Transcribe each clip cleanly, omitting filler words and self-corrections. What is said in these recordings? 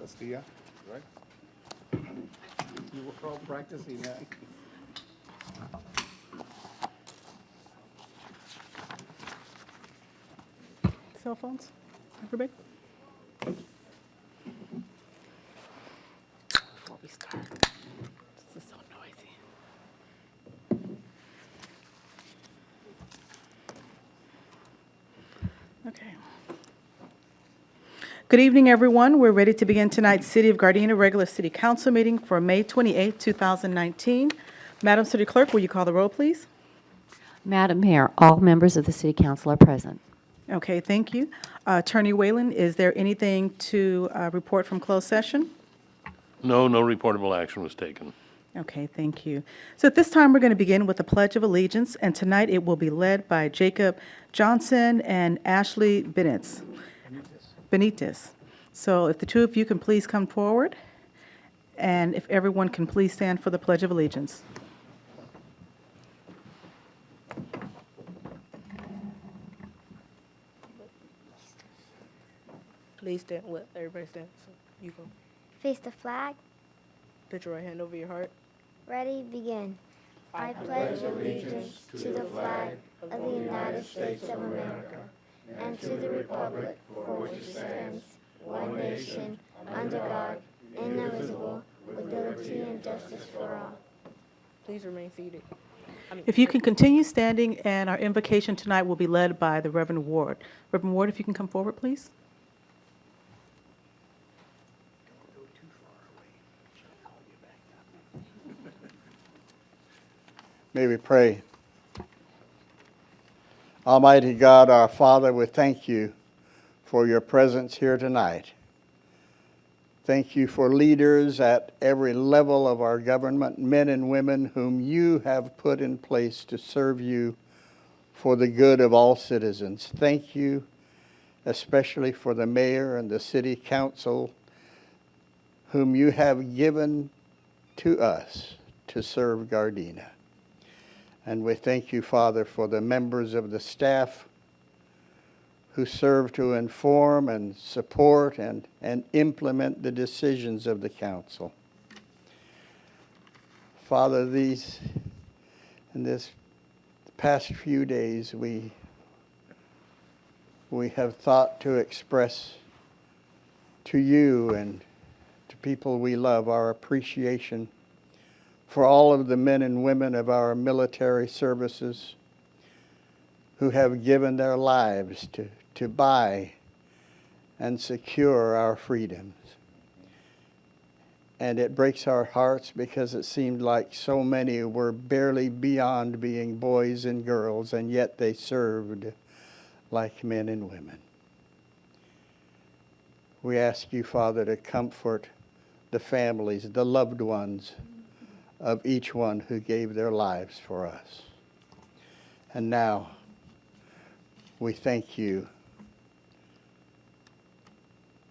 Castilla, right? You were all practicing that. Cell phones, everybody? Before we start, this is so noisy. Okay. Good evening, everyone. We're ready to begin tonight's City of Gardena regular city council meeting for May 28, 2019. Madam City Clerk, will you call the roll, please? Madam Mayor, all members of the City Council are present. Okay, thank you. Attorney Whalen, is there anything to report from closed session? No reportable action was taken. Okay, thank you. So at this time, we're going to begin with the Pledge of Allegiance, and tonight it will be led by Jacob Johnson and Ashley Benitez. So if the two of you can please come forward, and if everyone can please stand for the Pledge of Allegiance. Please stand. Let everybody stand. So you go. Face the flag. Put your right hand over your heart. Ready, begin. I pledge allegiance to the flag of the United States of America and to the republic for which it stands, one nation, under God, indivisible, with liberty and justice for all. Please remain seated. If you can continue standing, and our invocation tonight will be led by the Reverend Ward. Reverend Ward, if you can come forward, please. May we pray. Almighty God, our Father, we thank you for your presence here tonight. Thank you for leaders at every level of our government, men and women whom you have put in place to serve you for the good of all citizens. Thank you especially for the mayor and the city council whom you have given to us to serve Gardena. And we thank you, Father, for the members of the staff who serve to inform and support and implement the decisions of the council. Father, in this past few days, we have thought to express to you and to people we love our appreciation for all of the men and women of our military services who have given their lives to buy and secure our freedoms. And it breaks our hearts because it seemed like so many were barely beyond being boys and girls, and yet they served like men and women. We ask you, Father, to comfort the families, the loved ones of each one who gave their lives for us. And now, we thank you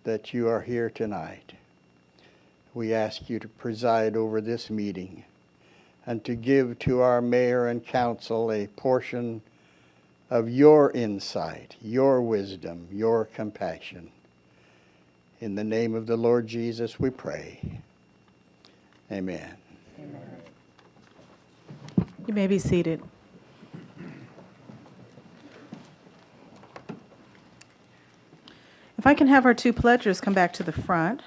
that you are here tonight. We ask you to preside over this meeting and to give to our mayor and council a portion of your insight, your wisdom, your compassion. In the name of the Lord Jesus, we pray. Amen. You may be seated. If I can have our two pledgers come back to the front.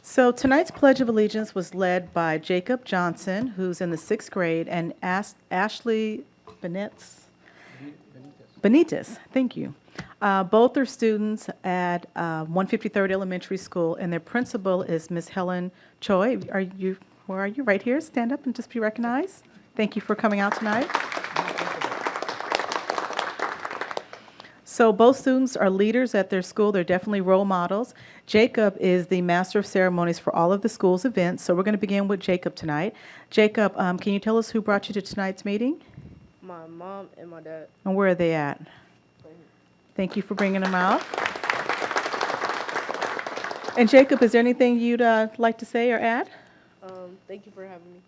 So tonight's Pledge of Allegiance was led by Jacob Johnson, who's in the 6th grade, and Ashley Benitez, thank you. Both are students at 153rd Elementary School, and their principal is Miss Helen Choi. Where are you? Right here. Stand up and just be recognized. Thank you for coming out tonight. So both students are leaders at their school. They're definitely role models. Jacob is the master of ceremonies for all of the school's events. So we're going to begin with Jacob tonight. Jacob, can you tell us who brought you to tonight's meeting? My mom and my dad. And where are they at? Thank you for bringing them out. And Jacob, is there anything you'd like to say or add? Thank you for having me.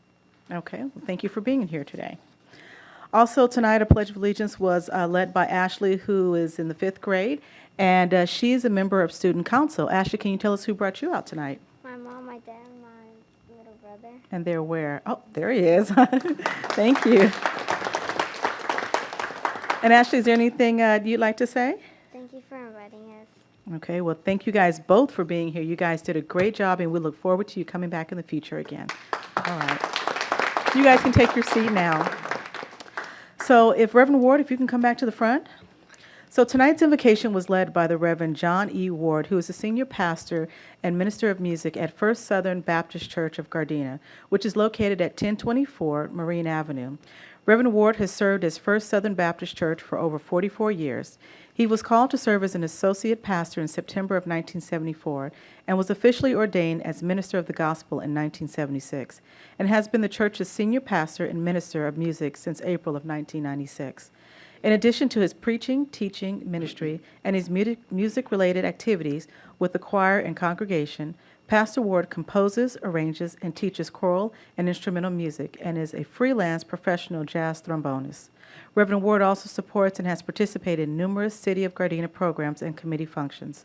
Okay, well, thank you for being here today. Also tonight, a Pledge of Allegiance was led by Ashley, who is in the 5th grade, and she is a member of Student Council. Ashley, can you tell us who brought you out tonight? My mom, my dad, and my little brother. And they're where? Oh, there he is. Thank you. And Ashley, is there anything you'd like to say? Thank you for inviting us. Okay, well, thank you guys both for being here. You guys did a great job, and we look forward to you coming back in the future again. All right. You guys can take your seat now. So if Reverend Ward, if you can come back to the front. So tonight's invocation was led by the Reverend John E. Ward, who is the senior pastor and minister of music at First Southern Baptist Church of Gardena, which is located at 1024 Marine Avenue. Reverend Ward has served as First Southern Baptist Church for over 44 years. He was called to serve as an associate pastor in September of 1974 and was officially ordained as minister of the gospel in 1976 and has been the church's senior pastor and minister of music since April of 1996. In addition to his preaching, teaching, ministry, and his music-related activities with the choir and congregation, Pastor Ward composes, arranges, and teaches choral and instrumental music and is a freelance professional jazz trombonist. Reverend Ward also supports and has participated in numerous City of Gardena programs and community functions.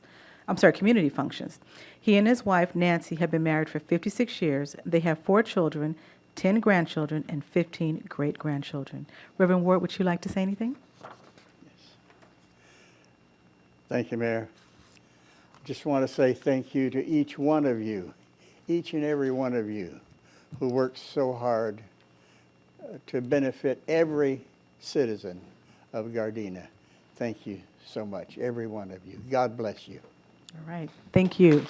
He and his wife, Nancy, have been married for 56 years. They have 4 children, 10 grandchildren, and 15 great-grandchildren. Reverend Ward, would you like to say anything? Thank you, Mayor. Just want to say thank you to each one of you, each and every one of you who works so hard to benefit every citizen of Gardena. Thank you so much, every one of you. God bless you. All right, thank you.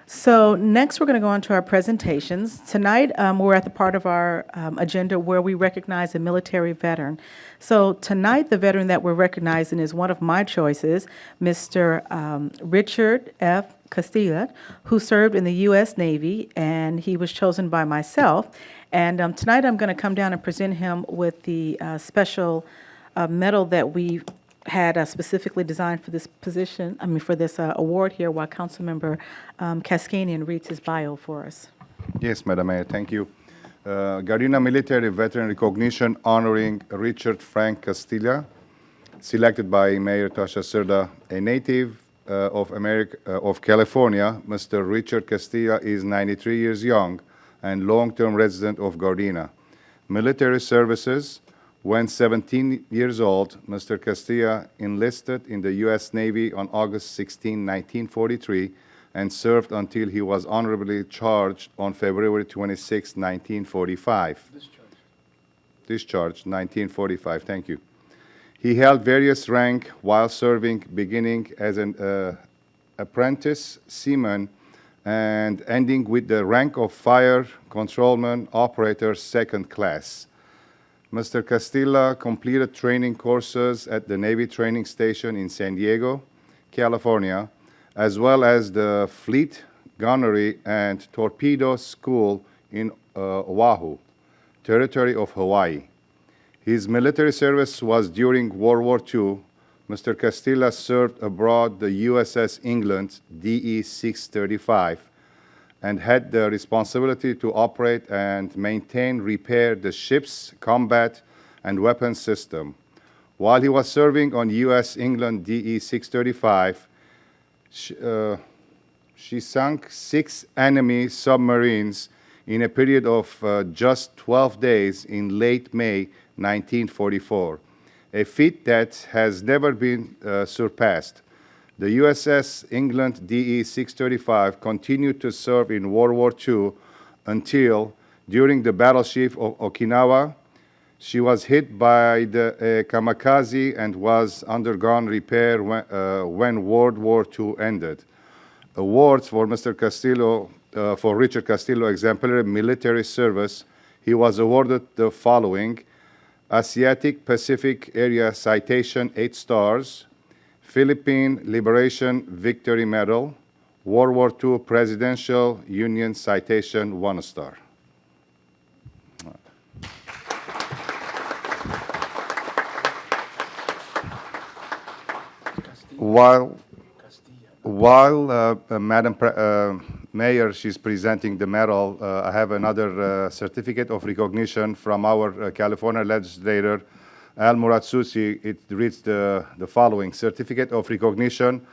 So next, we're going to go on to our presentations. Tonight, we're at the part of our agenda where we recognize a military veteran. So tonight, the veteran that we're recognizing is one of my choices, Mr. Richard F. Castilla, who served in the U.S. Navy, and he was chosen by myself. And tonight, I'm going to come down and present him with the special medal that we had specifically designed for this position, for this award here, while Councilmember Kaskanian reads his bio for us. Yes, Madam Mayor, thank you. Gardena Military Veteran Recognition honoring Richard Frank Castilla, selected by Mayor Tasha Sirda, a native of California. Mr. Richard Castilla is 93 years young and long-term resident of Gardena. Military services. When 17 years old, Mr. Castilla enlisted in the U.S. Navy on August 16, 1943, and served until he was honorably charged on February 26, 1945. Discharged, 1945, thank you. He held various ranks while serving, beginning as an apprentice seaman and ending with the rank of fire controlman operator second class. Mr. Castilla completed training courses at the Navy Training Station in San Diego, California, as well as the Fleet Gunnery and Torpedo School in Oahu, territory of Hawaii. His military service was during World War II. Mr. Castilla served aboard the USS England DE-635 and had the responsibility to operate and maintain, repair the ship's combat and weapons system. While he was serving on U.S. England DE-635, she sunk 6 enemy submarines in a period of just 12 days in late May 1944, a feat that has never been surpassed. The USS England DE-635 continued to serve in World War II until, during the battleship of Okinawa, she was hit by the kamikaze and was undergone repair when World War II ended. Awards for Mr. Castillo, for Richard Castillo exemplary military service, he was awarded the following: Asiatic Pacific Area Citation 8 stars, Philippine Liberation Victory Medal, World War II Presidential Union Citation 1 star. While Madam Mayor, she's presenting the medal. I have another certificate of recognition from our California legislator, Al Muratsusi. It reads the following: Certificate of recognition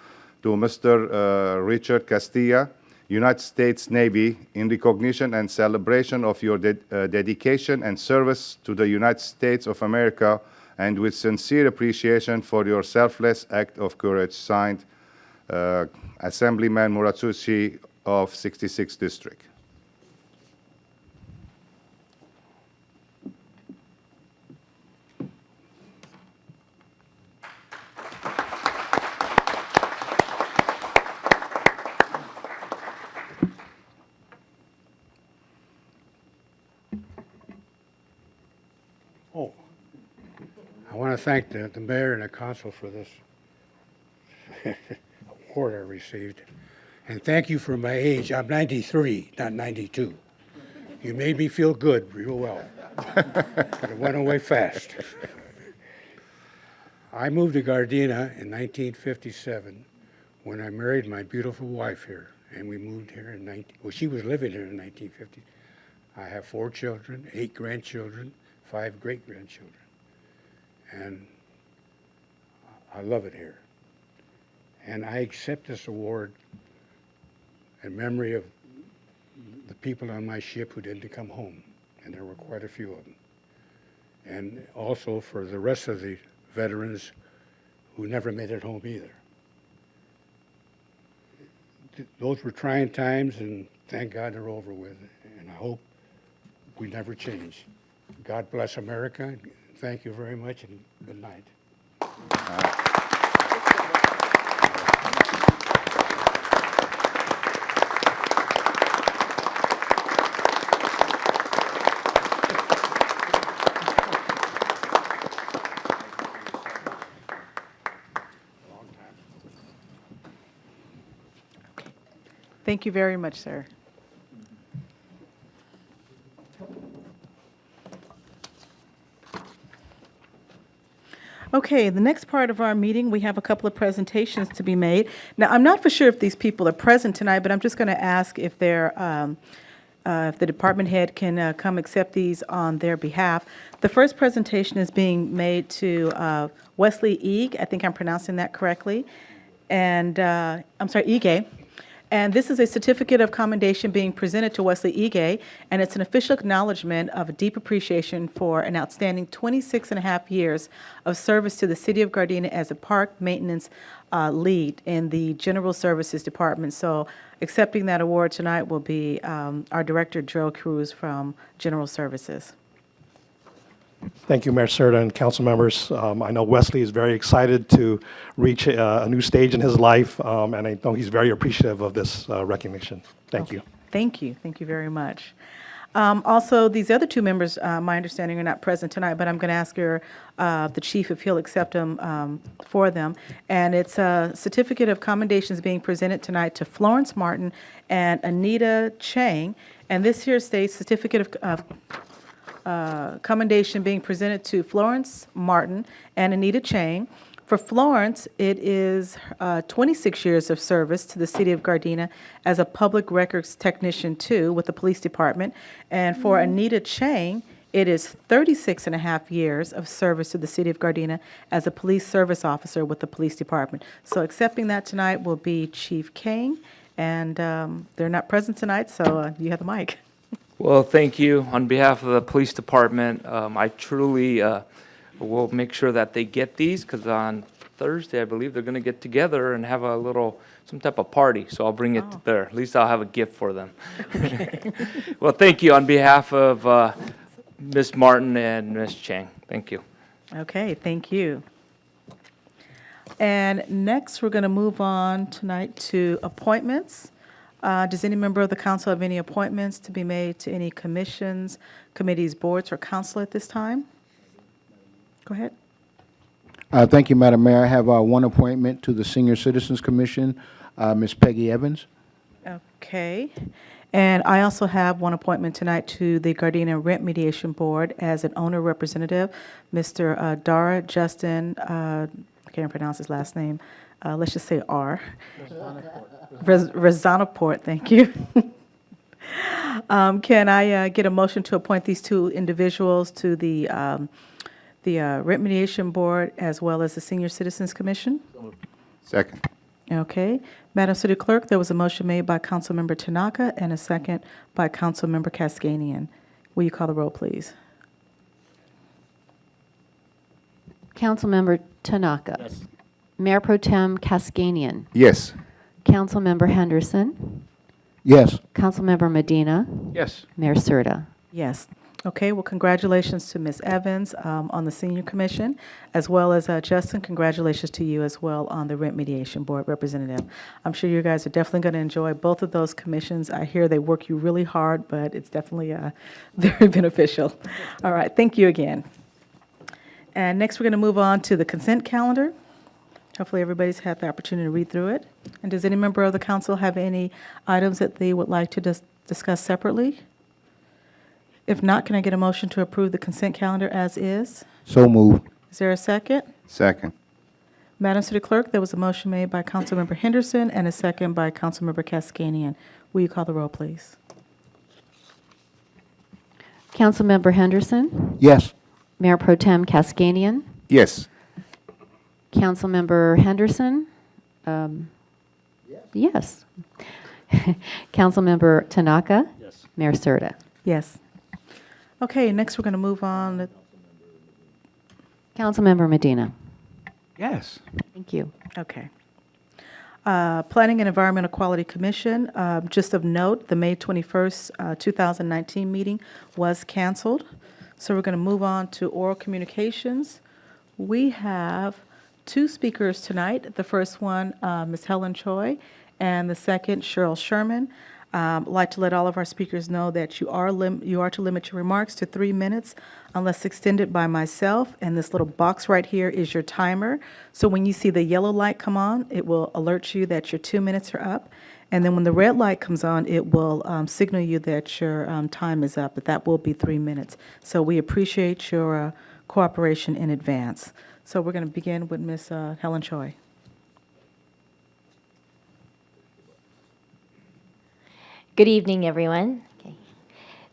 to Mr. Richard Castilla, United States Navy, in recognition and celebration of your dedication and service to the United States of America, and with sincere appreciation for your selfless act of courage. Signed, Assemblyman Muratsushi of 66th District. Oh, I want to thank the mayor and the council for this award I received. And thank you for my age. I'm 93, not 92. You made me feel good real well. But it went away fast. I moved to Gardena in 1957 when I married my beautiful wife here. And we moved here in well, she was living here in 1950. I have 4 children, 8 grandchildren, 5 great-grandchildren. And I love it here. And I accept this award in memory of the people on my ship who didn't come home, and there were quite a few of them. And also for the rest of the veterans who never made it home either. Those were trying times, and thank God they're over with, and I hope we never change. God bless America. Thank you very much, and good night. Thank you very much, sir. Okay, the next part of our meeting, we have a couple of presentations to be made. Now, I'm not for sure if these people are present tonight, but I'm just going to ask if they're, if the department head can come accept these on their behalf. The first presentation is being made to Wesley Eag. I think I'm pronouncing that correctly. And, I'm sorry, Ige. And this is a certificate of commendation being presented to Wesley Ige, and it's an official acknowledgement of a deep appreciation for an outstanding 26 and a half years of service to the City of Gardena as a park maintenance lead in the General Services Department. So accepting that award tonight will be our Director, Joe Cruz from General Services. Thank you, Mayor Serta and council members. I know Wesley is very excited to reach a new stage in his life, and I know he's very appreciative of this recognition. Thank you. Thank you. Thank you very much. Also, these other 2 members, my understanding, are not present tonight, but I'm going to ask the chief if he'll accept them for them. And it's a certificate of commendations being presented tonight to Florence Martin and Anita Chang. And this here states certificate of commendation being presented to Florence Martin and Anita Chang. For Florence, it is 26 years of service to the City of Gardena as a public records technician too with the police department. And for Anita Chang, it is 36 and a half years of service to the City of Gardena as a police service officer with the police department. So accepting that tonight will be Chief King, and they're not present tonight, so you have the mic. Well, thank you. On behalf of the police department, I truly will make sure that they get these, because on Thursday, I believe, they're going to get together and have a little, some type of party. So I'll bring it there. At least I'll have a gift for them. Well, thank you on behalf of Ms. Martin and Ms. Chang. Thank you. Okay, thank you. And next, we're going to move on tonight to appointments. Does any member of the council have any appointments to be made to any commissions, committees, boards, or council at this time? Go ahead. Thank you, Madam Mayor. I have one appointment to the Senior Citizens Commission, Ms. Peggy Evans. Okay. And I also have one appointment tonight to the Gardena Rent Mediation Board as an owner representative, Mr. Dara Justin, I can't pronounce his last name, let's just say R. Rezanaport, thank you. Can I get a motion to appoint these two individuals to the Rent Mediation Board as well as the Senior Citizens Commission? Second. Okay. Madam City Clerk, there was a motion made by Councilmember Tanaka and a second by Councilmember Cascanian. Will you call the roll, please? Councilmember Tanaka. Yes. Mayor Pro Tem Cascanian. Yes. Councilmember Henderson. Yes. Councilmember Medina. Yes. Mayor Serta. Yes. Okay, well, congratulations to Ms. Evans on the Senior Commission, as well as Justin, congratulations to you as well on the Rent Mediation Board Representative. I'm sure you guys are definitely going to enjoy both of those commissions. I hear they work you really hard, but it's definitely very beneficial. All right, thank you again. And next, we're going to move on to the consent calendar. Hopefully, everybody's had the opportunity to read through it. And does any member of the council have any items that they would like to discuss separately? If not, can I get a motion to approve the consent calendar as is? So moved. Is there a second? Second. Madam City Clerk, there was a motion made by Councilmember Henderson and a second by Councilmember Cascanian. Will you call the roll, please? Councilmember Henderson. Yes. Mayor Pro Tem Cascanian. Yes. Councilmember Henderson. Yes. Councilmember Tanaka. Yes. Mayor Serta. Yes. Okay, next we're going to move on. Councilmember Medina. Yes. Thank you. Okay. Planning and Environmental Quality Commission, just of note, the May 21st, 2019 meeting was canceled. So we're going to move on to oral communications. We have two speakers tonight. The first one, Ms. Helen Choi, and the second, Cheryl Sherman. I'd like to let all of our speakers know that you are to limit your remarks to 3 minutes unless extended by myself. And this little box right here is your timer. So when you see the yellow light come on, it will alert you that your 2 minutes are up. And then when the red light comes on, it will signal you that your time is up, but that will be 3 minutes. So we appreciate your cooperation in advance. So we're going to begin with Ms. Helen Choi. Good evening, everyone. Okay.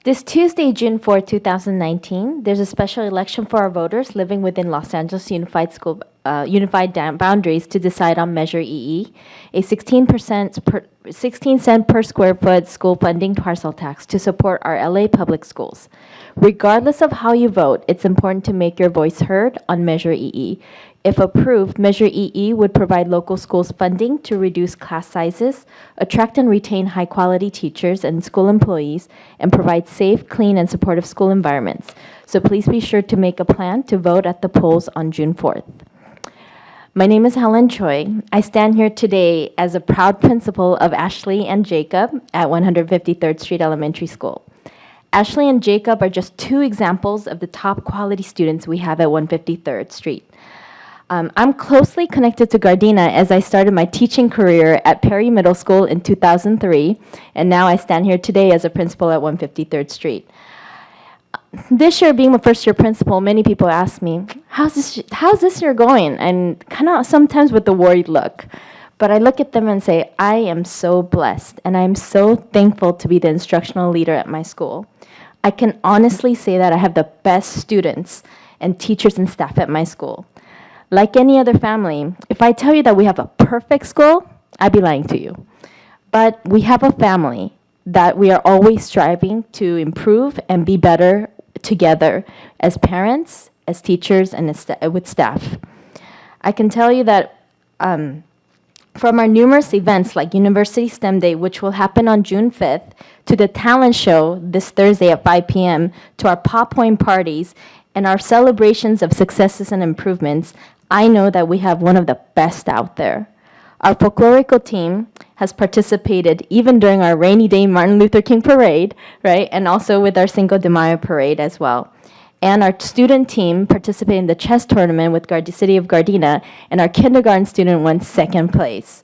This Tuesday, June 4, 2019, there's a special election for our voters living within Los Angeles Unified boundaries to decide on Measure EE, a 16 cent per square foot school funding parcel tax to support our LA public schools. Regardless of how you vote, it's important to make your voice heard on Measure EE. If approved, Measure EE would provide local schools funding to reduce class sizes, attract and retain high-quality teachers and school employees, and provide safe, clean, and supportive school environments. So please be sure to make a plan to vote at the polls on June 4th. My name is Helen Choi. I stand here today as a proud principal of Ashley and Jacob at 153rd Street Elementary School. Ashley and Jacob are just two examples of the top quality students we have at 153rd Street. I'm closely connected to Gardena as I started my teaching career at Perry Middle School in 2003, and now I stand here today as a principal at 153rd Street. This year, being a first-year principal, many people ask me, how's this year going? And kind of sometimes with a worried look. But I look at them and say, I am so blessed, and I am so thankful to be the instructional leader at my school. I can honestly say that I have the best students and teachers and staff at my school. Like any other family, if I tell you that we have a perfect school, I'd be lying to you. But we have a family that we are always striving to improve and be better together as parents, as teachers, and with staff. I can tell you that from our numerous events like University STEM Day, which will happen on June 5th, to the talent show this Thursday at 5 p.m., to our Pop Point parties, and our celebrations of successes and improvements, I know that we have one of the best out there. Our folklorical team has participated even during our rainy day Martin Luther King parade, right? And also with our Cinco de Mayo parade as well. And our student team participated in the chess tournament with City of Gardena, and our kindergarten student won second place.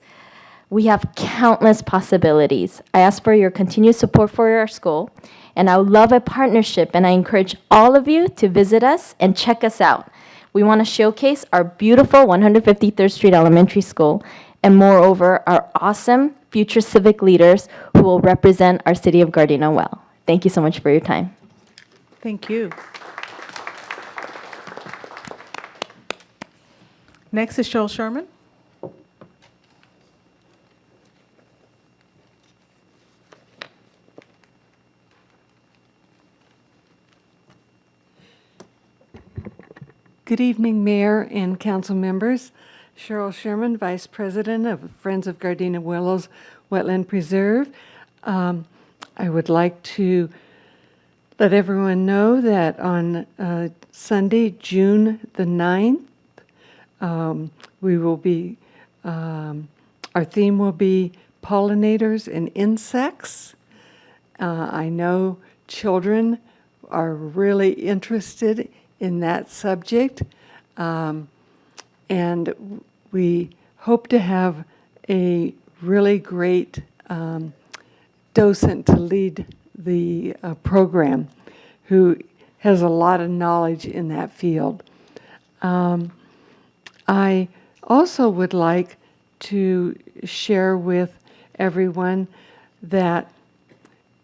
We have countless possibilities. I ask for your continued support for our school, and I would love a partnership, and I encourage all of you to visit us and check us out. We want to showcase our beautiful 153rd Street Elementary School and moreover, our awesome future civic leaders who will represent our city of Gardena well. Thank you so much for your time. Thank you. Next is Cheryl Sherman. Good evening, Mayor and council members. Cheryl Sherman, Vice President of Friends of Gardena Willows Wetland Preserve. I would like to let everyone know that on Sunday, June the 9th, we will be, our theme will be pollinators and insects. I know children are really interested in that subject, and we hope to have a really great docent to lead the program who has a lot of knowledge in that field. I also would like to share with everyone that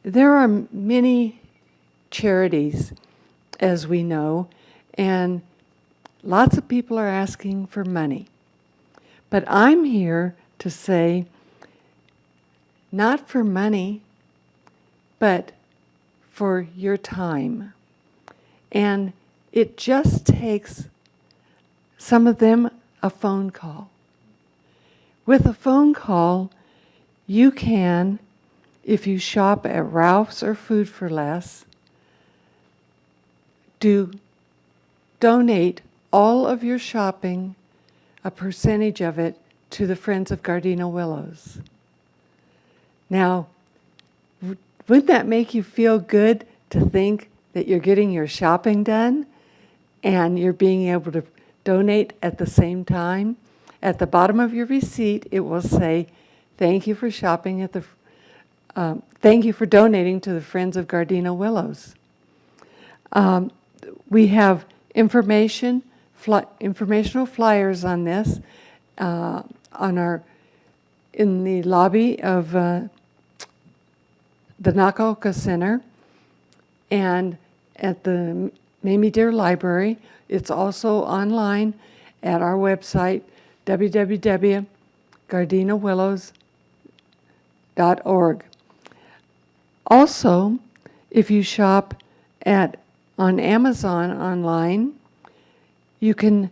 there are many charities, as we know, and lots of people are asking for money. But I'm here to say, not for money, but for your time. And it just takes, some of them, a phone call. With a phone call, you can, if you shop at Ralph's or Food for Less, donate all of your shopping, a percentage of it, to the Friends of Gardena Willows. Now, wouldn't that make you feel good to think that you're getting your shopping done and you're being able to donate at the same time? At the bottom of your receipt, it will say, thank you for shopping at the, thank you for donating to the Friends of Gardena Willows. We have informational flyers on this in the lobby of the Nakaoka Center and at the Mamie Deer Library. It's also online at our website, www.gardenawillows.org. Also, if you shop on Amazon online, you can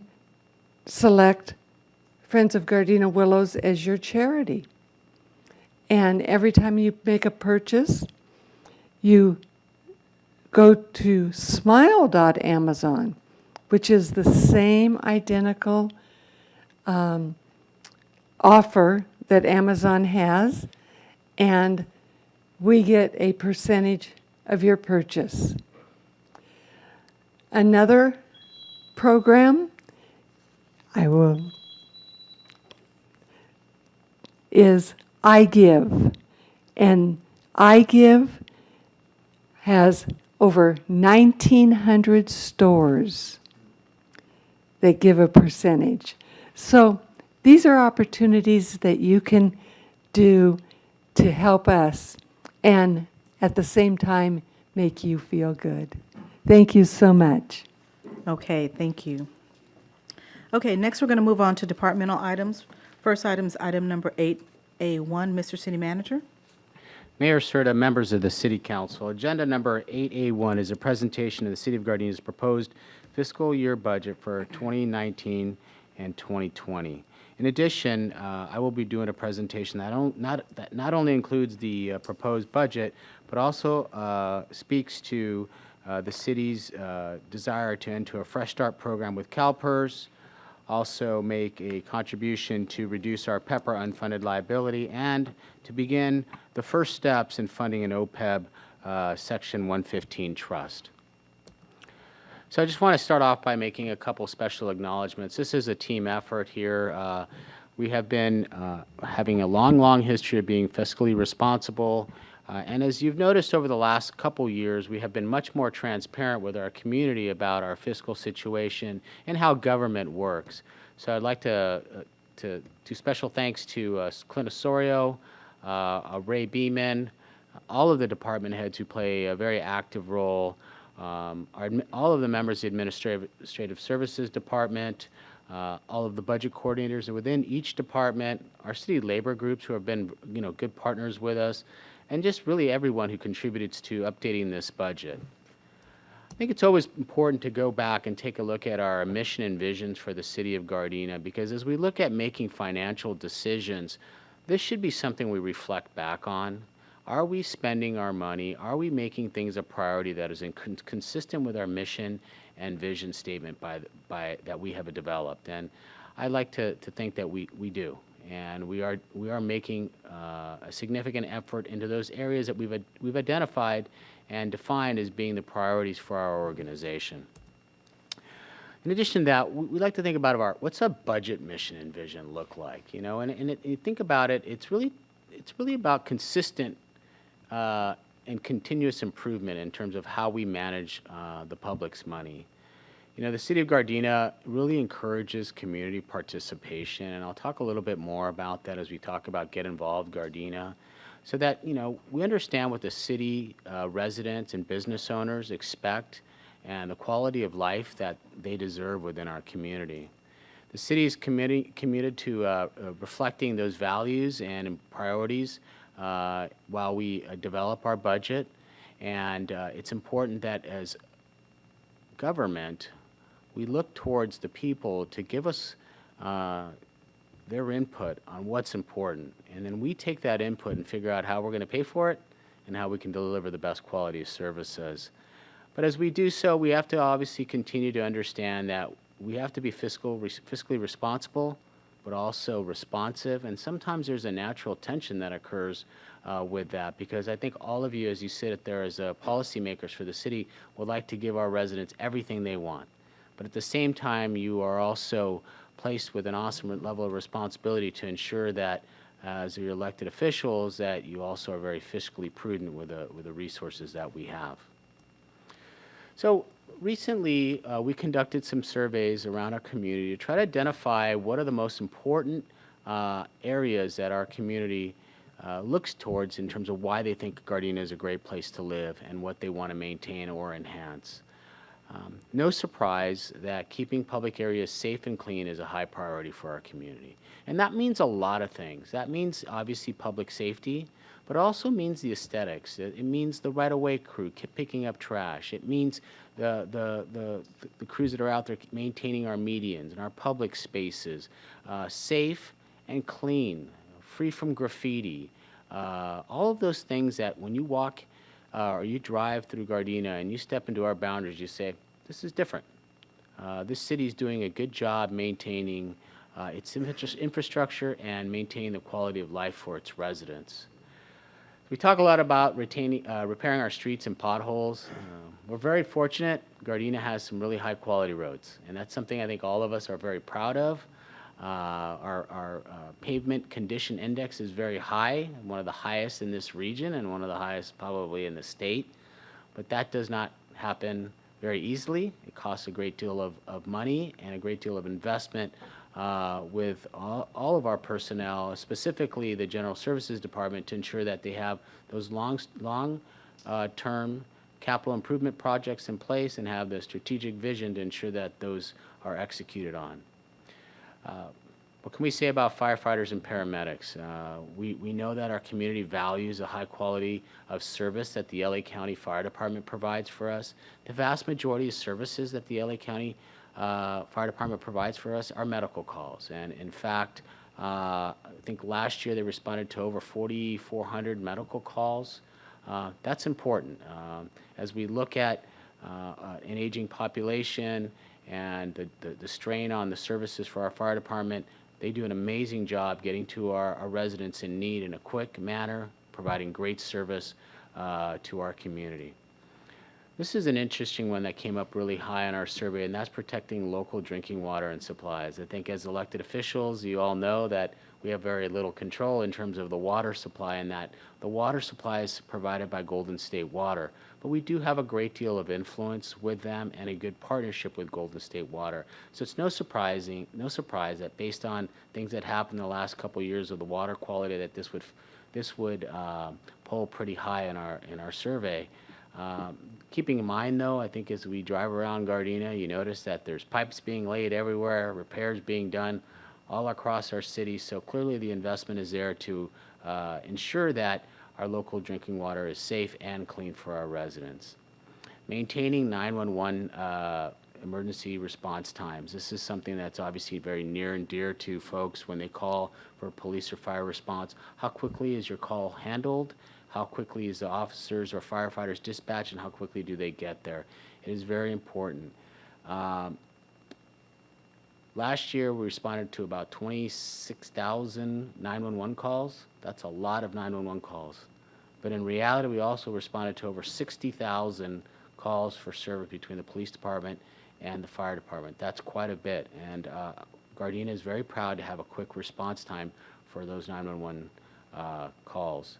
select Friends of Gardena Willows as your charity. And every time you make a purchase, you go to smile.amazon, which is the same identical offer that Amazon has, and we get a percentage of your purchase. Another program is iGive, and iGive has over 1,900 stores that give a percentage. So these are opportunities that you can do to help us and at the same time make you feel good. Thank you so much. Okay, thank you. Okay, next we're going to move on to departmental items. First item is item number 8A1. Mr. City Manager. Mayor Serta, members of the City Council, agenda number 8A1 is a presentation of the City of Gardena's proposed fiscal year budget for 2019 and 2020. In addition, I will be doing a presentation that not only includes the proposed budget, but also speaks to the city's desire to enter a Fresh Start program with CalPERS, also make a contribution to reduce our PEPR unfunded liability, and to begin the first steps in funding an OPEB Section 115 trust. So I just want to start off by making a couple special acknowledgments. This is a team effort here. We have been having a long history of being fiscally responsible. And as you've noticed over the last couple years, we have been much more transparent with our community about our fiscal situation and how government works. So I'd like to do special thanks to Clint Osorio, Ray Beeman, all of the department heads who play a very active role, all of the members of the Administrative Services Department, all of the budget coordinators, and within each department, our city labor groups who have been, good partners with us, and just really everyone who contributes to updating this budget. I think it's always important to go back and take a look at our mission and visions for the city of Gardena, because as we look at making financial decisions, this should be something we reflect back on. Are we spending our money? Are we making things a priority that is consistent with our mission and vision statement that we have developed? And I like to think that we do. And we are making a significant effort into those areas that we've identified and defined as being the priorities for our organization. In addition to that, we like to think about what's a budget mission and vision look like, and you think about it, it's really about consistent and continuous improvement in terms of how we manage the public's money. The city of Gardena really encourages community participation, and I'll talk a little bit more about that as we talk about Get Involved Gardena, so that, we understand what the city residents and business owners expect and the quality of life that they deserve within our community. The city is committed to reflecting those values and priorities while we develop our budget, and it's important that as government, we look towards the people to give us their input on what's important. And then we take that input and figure out how we're going to pay for it and how we can deliver the best quality of services. But as we do so, we have to obviously continue to understand that we have to be fiscally responsible, but also responsive. And sometimes there's a natural tension that occurs with that, because I think all of you, as you sit there as policymakers for the city, would like to give our residents everything they want. But at the same time, you are also placed with an awesome level of responsibility to ensure that as your elected officials, that you also are very fiscally prudent with the resources that we have. So recently, we conducted some surveys around our community to try to identify what are the most important areas that our community looks towards in terms of why they think Gardena is a great place to live and what they want to maintain or enhance. No surprise that keeping public areas safe and clean is a high priority for our community. And that means a lot of things. That means obviously public safety, but it also means the aesthetics. It means the right-of-way crew picking up trash. It means the crews that are out there maintaining our medians and our public spaces, safe and clean, free from graffiti. All of those things that when you walk or you drive through Gardena and you step into our boundaries, you say, this is different. This city is doing a good job maintaining its infrastructure and maintaining the quality of life for its residents. We talk a lot about repairing our streets and potholes. We're very fortunate. Gardena has some really high quality roads, and that's something I think all of us are very proud of. Our pavement condition index is very high, one of the highest in this region and one of the highest probably in the state. But that does not happen very easily. It costs a great deal of money and a great deal of investment with all of our personnel, specifically the General Services Department, to ensure that they have those long-term capital improvement projects in place and have the strategic vision to ensure that those are executed on. What can we say about firefighters and paramedics? We know that our community values the high quality of service that the LA County Fire Department provides for us. The vast majority of services that the LA County Fire Department provides for us are medical calls. And in fact, I think last year they responded to over 4,400 medical calls. That's important. As we look at an aging population and the strain on the services for our fire department, they do an amazing job getting to our residents in need in a quick manner, providing great service to our community. This is an interesting one that came up really high on our survey, and that's protecting local drinking water and supplies. I think as elected officials, you all know that we have very little control in terms of the water supply, and that the water supply is provided by Golden State Water. But we do have a great deal of influence with them and a good partnership with Golden State Water. So it's no surprise that based on things that happened in the last couple of years of the water quality, that this would poll pretty high in our survey. Keeping in mind, though, I think as we drive around Gardena, you notice that there's pipes being laid everywhere, repairs being done all across our city. So clearly the investment is there to ensure that our local drinking water is safe and clean for our residents. Maintaining 911 emergency response times. This is something that's obviously very near and dear to folks when they call for police or fire response. How quickly is your call handled? How quickly is the officers or firefighters dispatched, and how quickly do they get there? It is very important. Last year, we responded to about 26,000 911 calls. That's a lot of 911 calls. But in reality, we also responded to over 60,000 calls for service between the police department and the fire department. That's quite a bit. And Gardena is very proud to have a quick response time for those 911 calls.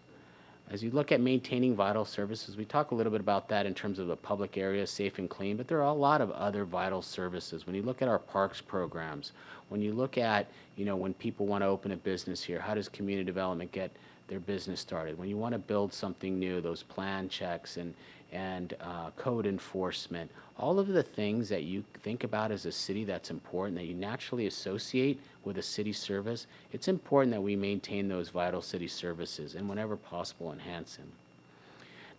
As you look at maintaining vital services, we talk a little bit about that in terms of the public areas, safe and clean, but there are a lot of other vital services. When you look at our parks programs, when you look at, when people want to open a business here, how does community development get their business started? When you want to build something new, those plan checks and code enforcement, all of the things that you think about as a city that's important, that you naturally associate with a city service, it's important that we maintain those vital city services and whenever possible enhance them.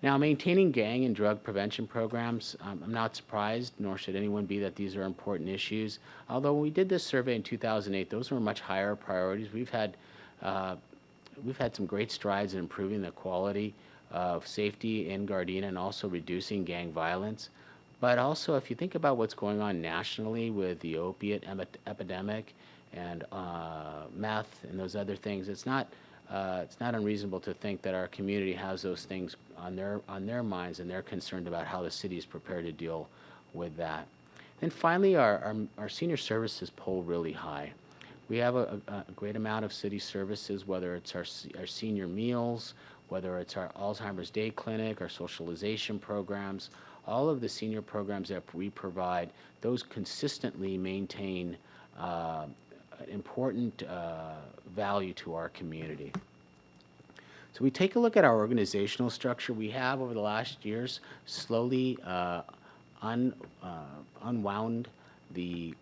Now, maintaining gang and drug prevention programs, I'm not surprised, nor should anyone be, that these are important issues. Although when we did this survey in 2008, those were much higher priorities. We've had some great strides in improving the quality of safety in Gardena and also reducing gang violence. But also, if you think about what's going on nationally with the opiate epidemic and meth and those other things, it's not unreasonable to think that our community has those things on their minds, and they're concerned about how the city is prepared to deal with that. And finally, our senior services poll really high. We have a great amount of city services, whether it's our senior meals, whether it's our Alzheimer's Day Clinic, our socialization programs. All of the senior programs that we provide, those consistently maintain important value to our community. So we take a look at our organizational structure. We have, over the last years, slowly unwound the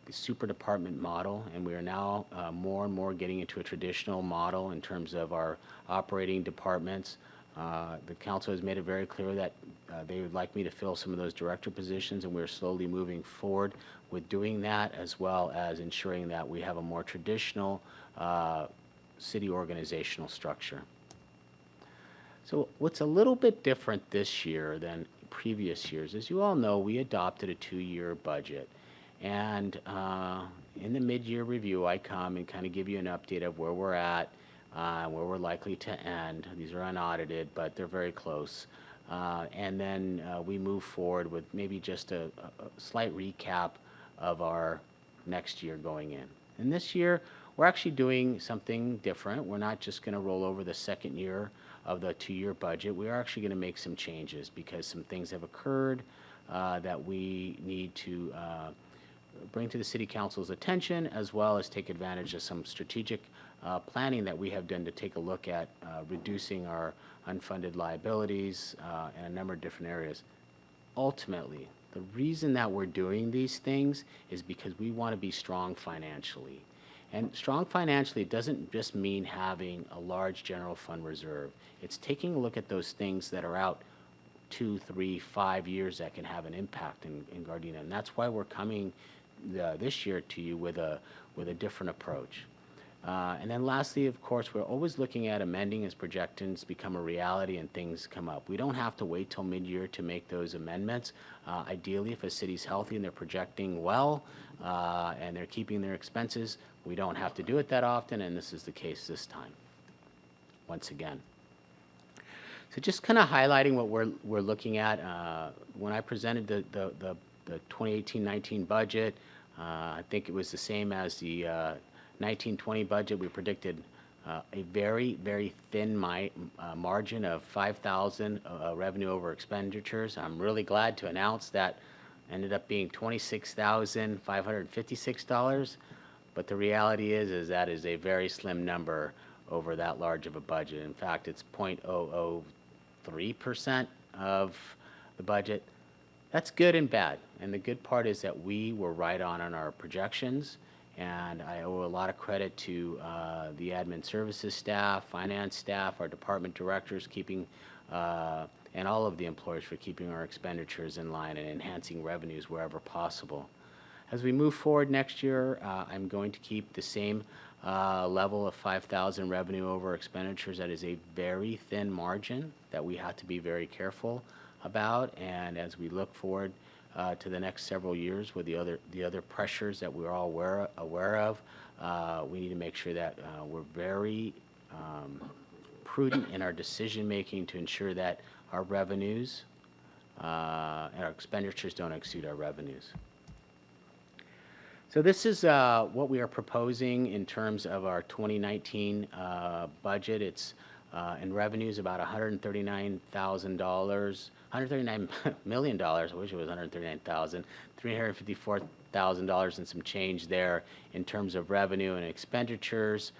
super department model, and we are now more and more getting into a traditional model in terms of our operating departments. The council has made it very clear that they would like me to fill some of those director positions, and we're slowly moving forward with doing that, as well as ensuring that we have a more traditional city organizational structure. So what's a little bit different this year than previous years, as you all know, we adopted a 2-year budget. And in the mid-year review, I come and kind of give you an update of where we're at, where we're likely to end. These are unaudited, but they're very close. And then we move forward with maybe just a slight recap of our next year going in. And this year, we're actually doing something different. We're not just going to roll over the second year of the 2-year budget. We are actually going to make some changes because some things have occurred that we need to bring to the City Council's attention, as well as take advantage of some strategic planning that we have done to take a look at reducing our unfunded liabilities in a number of different areas. Ultimately, the reason that we're doing these things is because we want to be strong financially. And strong financially doesn't just mean having a large general fund reserve. It's taking a look at those things that are out 2, 3, 5 years that can have an impact in Gardena. And that's why we're coming this year to you with a different approach. And then lastly, of course, we're always looking at amending as projections become a reality and things come up. We don't have to wait till mid-year to make those amendments. Ideally, if a city's healthy and they're projecting well and they're keeping their expenses, we don't have to do it that often, and this is the case this time, once again. So just kind of highlighting what we're looking at. When I presented the 2018-19 budget, I think it was the same as the 19-20 budget. We predicted a very, very thin margin of 5,000 revenue over expenditures. I'm really glad to announce that ended up being $26,556. But the reality is that is a very slim number over that large of a budget. In fact, it's 0.003% of the budget. That's good and bad. And the good part is that we were right on our projections. And I owe a lot of credit to the admin services staff, finance staff, our department directors, and all of the employees for keeping our expenditures in line and enhancing revenues wherever possible. As we move forward next year, I'm going to keep the same level of 5,000 revenue over expenditures. That is a very thin margin that we have to be very careful about. And as we look forward to the next several years with the other pressures that we're all aware of, we need to make sure that we're very prudent in our decision making to ensure that our revenues and our expenditures don't exceed our revenues. So this is what we are proposing in terms of our 2019 budget. It's in revenues about $139 million. I wish it was $139,000. $354,000 and some change there in terms of revenue, and expenditures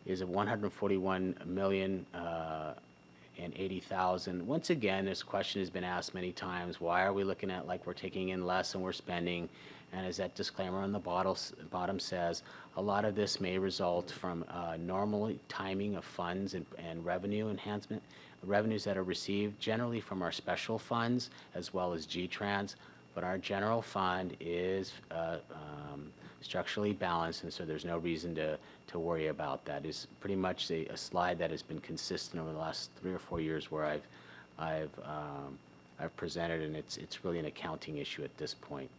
is of $141,080,000. Once again, this question has been asked many times: why are we looking at like we're taking in less than we're spending? And as that disclaimer on the bottom says, a lot of this may result from normal timing of funds and revenue enhancement, revenues that are received generally from our special funds as well as GTrans. But our general fund is structurally balanced, and so there's no reason to worry about that. It's pretty much a slide that has been consistent over the last 3 or 4 years where I've presented, and it's really an accounting issue at this point.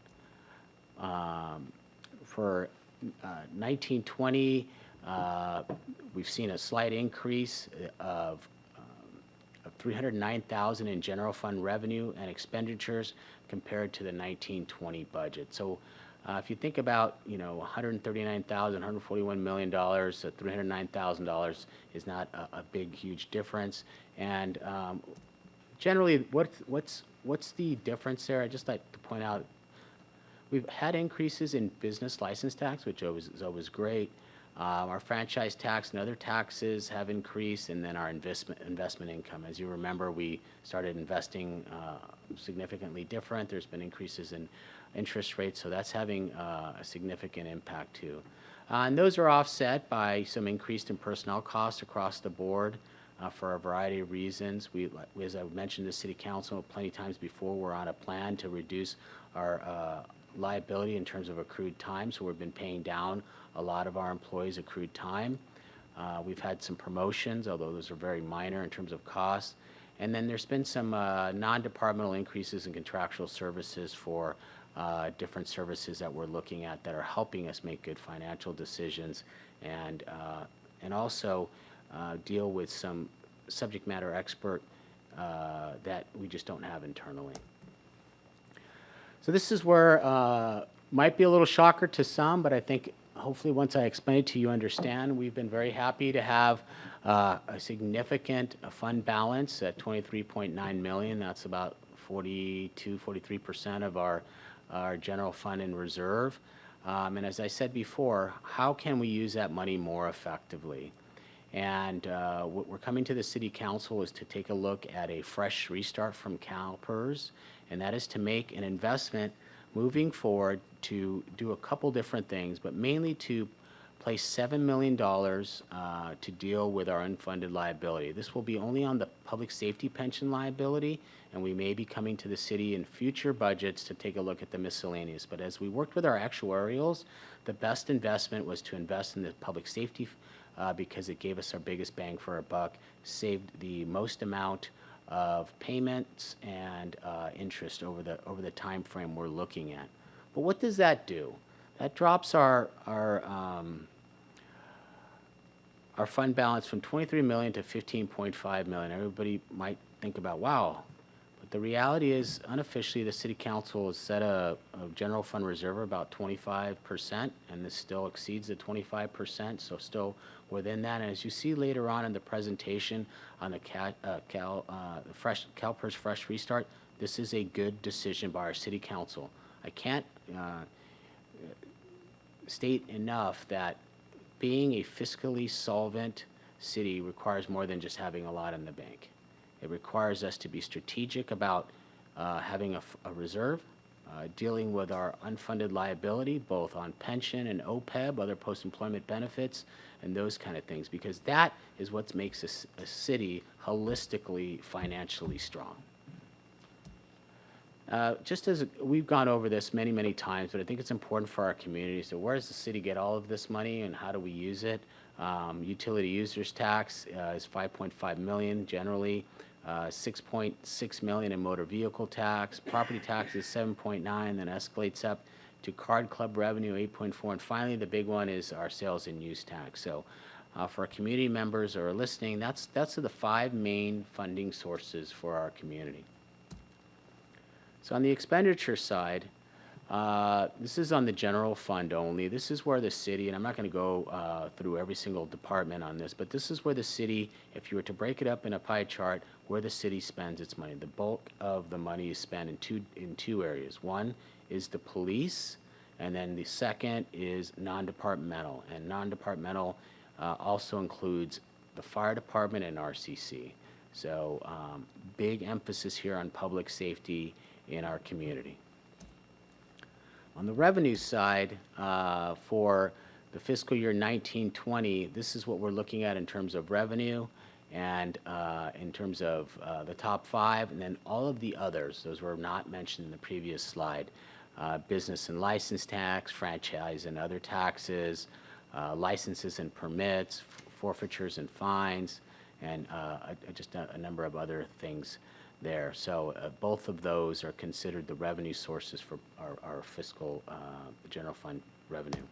For 1920, we've seen a slight increase of $309,000 in general fund revenue and expenditures compared to the 1920 budget. So if you think about, $139,000, $141 million, so $309,000 is not a big, huge difference. And generally, what's the difference there? I'd just like to point out we've had increases in business license tax, which is always great. Our franchise tax and other taxes have increased, and then our investment income. As you remember, we started investing significantly different. There's been increases in interest rates, so that's having a significant impact too. And those are offset by some increase in personnel costs across the board for a variety of reasons. As I mentioned to the City Council plenty of times before, we're on a plan to reduce our liability in terms of accrued time, so we've been paying down a lot of our employees' accrued time. We've had some promotions, although those are very minor in terms of cost. And then there's been some non-departmental increases in contractual services for different services that we're looking at that are helping us make good financial decisions and also deal with some subject matter expert that we just don't have internally. So this is where might be a little shocker to some, but I think hopefully once I explain it to you, understand. We've been very happy to have a significant fund balance at $23.9 million. That's about 43% of our general fund and reserve. And as I said before, how can we use that money more effectively? And what we're coming to the City Council is to take a look at a fresh restart from CalPERS, and that is to make an investment moving forward to do a couple different things, but mainly to place $7 million to deal with our unfunded liability. This will be only on the public safety pension liability, and we may be coming to the city in future budgets to take a look at the miscellaneous. But as we worked with our actuarials, the best investment was to invest in the public safety because it gave us our biggest bang for our buck, saved the most amount of payments and interest over the time frame we're looking at. But what does that do? That drops our our fund balance from 23 million to 15.5 million. Everybody might think about, wow. But the reality is, unofficially, the city council has set a general fund reserve of about 25%, and this still exceeds the 25%, so still within that. And as you see later on in the presentation on the CalPERS Fresh Restart, this is a good decision by our city council. I can't state enough that being a fiscally solvent city requires more than just having a lot in the bank. It requires us to be strategic about having a reserve, dealing with our unfunded liability, both on pension and OPEB, other post-employment benefits, and those kind of things, because that is what makes a city holistically financially strong. Just as we've gone over this many, many times, but I think it's important for our community. So where does the city get all of this money and how do we use it? Utility users tax is 5.5 million generally, 6.6 million in motor vehicle tax, property tax is 7.9, then escalates up to card club revenue 8.4, and finally the big one is our sales and use tax. So for our community members who are listening, that's the 5 main funding sources for our community. So on the expenditure side, this is on the general fund only. This is where the city, and I'm not going to go through every single department on this, but this is where the city, if you were to break it up in a pie chart, where the city spends its money. The bulk of the money is spent in two areas. One is the police, and then the second is non-departmental. And non-departmental also includes the fire department and RCC. So big emphasis here on public safety in our community. On the revenue side, for the fiscal year 1920, this is what we're looking at in terms of revenue and in terms of the top 5, and then all of the others. Those were not mentioned in the previous slide. Business and license tax, franchise and other taxes, licenses and permits, forfeitures and fines, and just a number of other things there. So both of those are considered the revenue sources for our fiscal general fund revenue.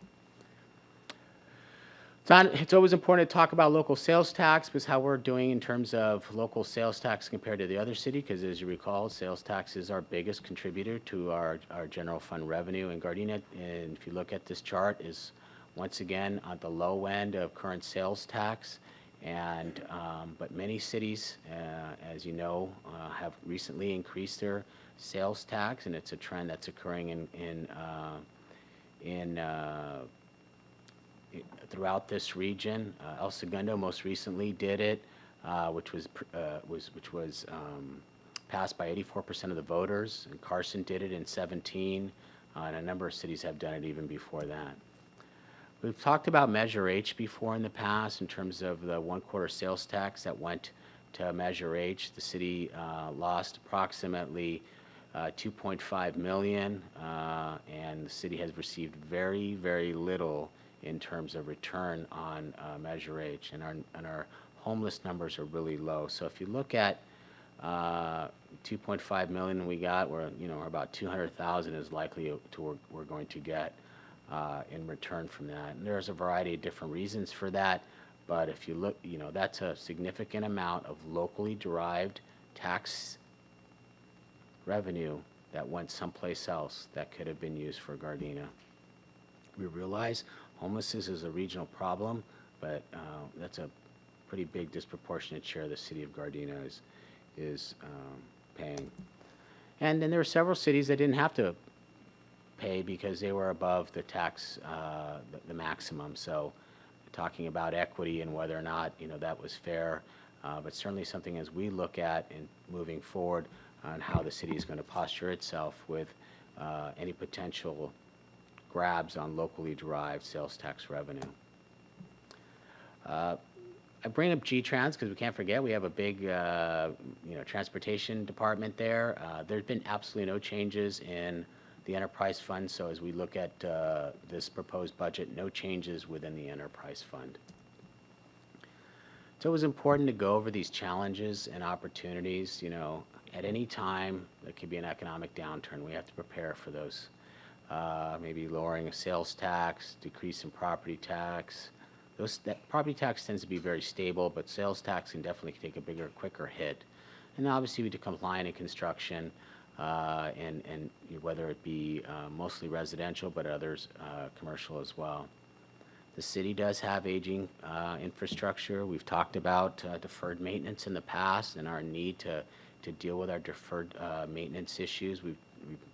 It's always important to talk about local sales tax, because how we're doing in terms of local sales tax compared to the other city, because as you recall, sales tax is our biggest contributor to our general fund revenue. And Gardena, and if you look at this chart, is once again at the low end of current sales tax. And but many cities, as you know, have recently increased their sales tax, and it's a trend that's occurring throughout this region. El Segundo most recently did it, which was passed by 84% of the voters. And Carson did it in 17, and a number of cities have done it even before that. We've talked about Measure H before in the past in terms of the 1/4 sales tax that went to Measure H. The city lost approximately 2.5 million, and the city has received very, very little in terms of return on Measure H, and our homeless numbers are really low. So if you look at 2.5 million we got, we're about 200,000 is likely we're going to get in return from that. And there's a variety of different reasons for that, but if you look, that's a significant amount of locally derived tax revenue that went someplace else that could have been used for Gardena. We realize homelessness is a regional problem, but that's a pretty big disproportionate share the city of Gardena is paying. And then there were several cities that didn't have to pay because they were above the tax, the maximum. So talking about equity and whether or not that was fair, but certainly something as we look at in moving forward on how the city is going to posture itself with any potential grabs on locally derived sales tax revenue. I bring up G-Trans because we can't forget we have a big transportation department there. There's been absolutely no changes in the enterprise fund, so as we look at this proposed budget, no changes within the enterprise fund. So it was important to go over these challenges and opportunities. At any time there could be an economic downturn. We have to prepare for those. Maybe lowering a sales tax, decrease in property tax, that property tax tends to be very stable, but sales tax can definitely take a bigger, quicker hit. And obviously, we do compliant in construction, and whether it be mostly residential, but others commercial as well. The city does have aging infrastructure. We've talked about deferred maintenance in the past and our need to deal with our deferred maintenance issues. We've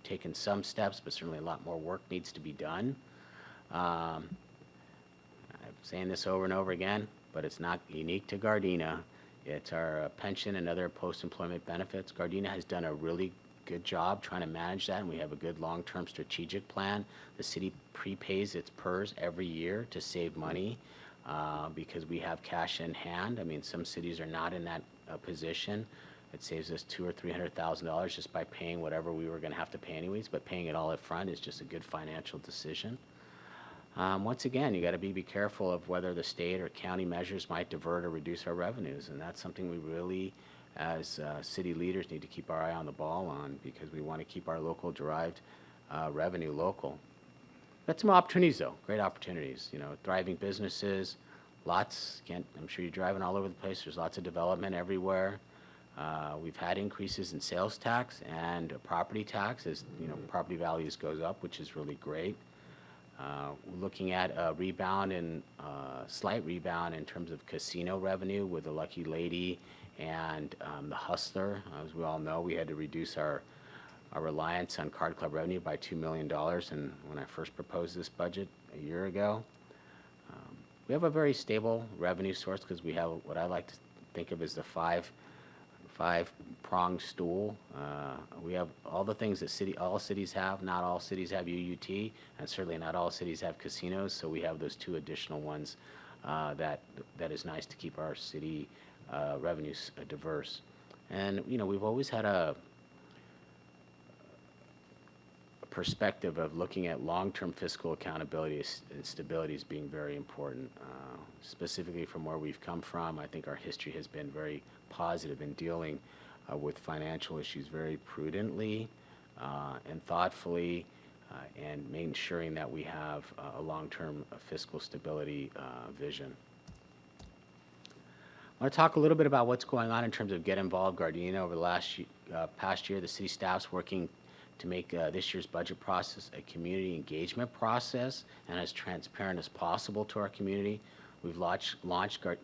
taken some steps, but certainly a lot more work needs to be done. I'm saying this over and over again, but it's not unique to Gardena. It's our pension and other post-employment benefits. Gardena has done a really good job trying to manage that, and we have a good long-term strategic plan. The city prepays its PERS every year to save money because we have cash in hand. I mean, some cities are not in that position. It saves us $200,000 or $300,000 just by paying whatever we were going to have to pay anyways, but paying it all up front is just a good financial decision. Once again, you got to be careful of whether the state or county measures might divert or reduce our revenues, and that's something we really, as city leaders, need to keep our eye on the ball on, because we want to keep our local derived revenue local. Got some opportunities though, great opportunities. You know, thriving businesses, lots. I'm sure you're driving all over the place. There's lots of development everywhere. We've had increases in sales tax and property tax as property values goes up, which is really great. We're looking at a rebound and slight rebound in terms of casino revenue with the Lucky Lady and the Hustler. As we all know, we had to reduce our reliance on card club revenue by $2 million. And when I first proposed this budget a year ago, we have a very stable revenue source because we have what I like to think of as the five-pronged stool. We have all the things that all cities have. Not all cities have UUT, and certainly not all cities have casinos. So we have those two additional ones that is nice to keep our city revenues diverse. And we've always had a perspective of looking at long-term fiscal accountability and stability as being very important. Specifically from where we've come from, I think our history has been very positive in dealing with financial issues very prudently and thoughtfully, and ensuring that we have a long-term fiscal stability vision. I want to talk a little bit about what's going on in terms of Get Involved Gardena. Over the past year, the city staff's working to make this year's budget process a community engagement process and as transparent as possible to our community. We've launched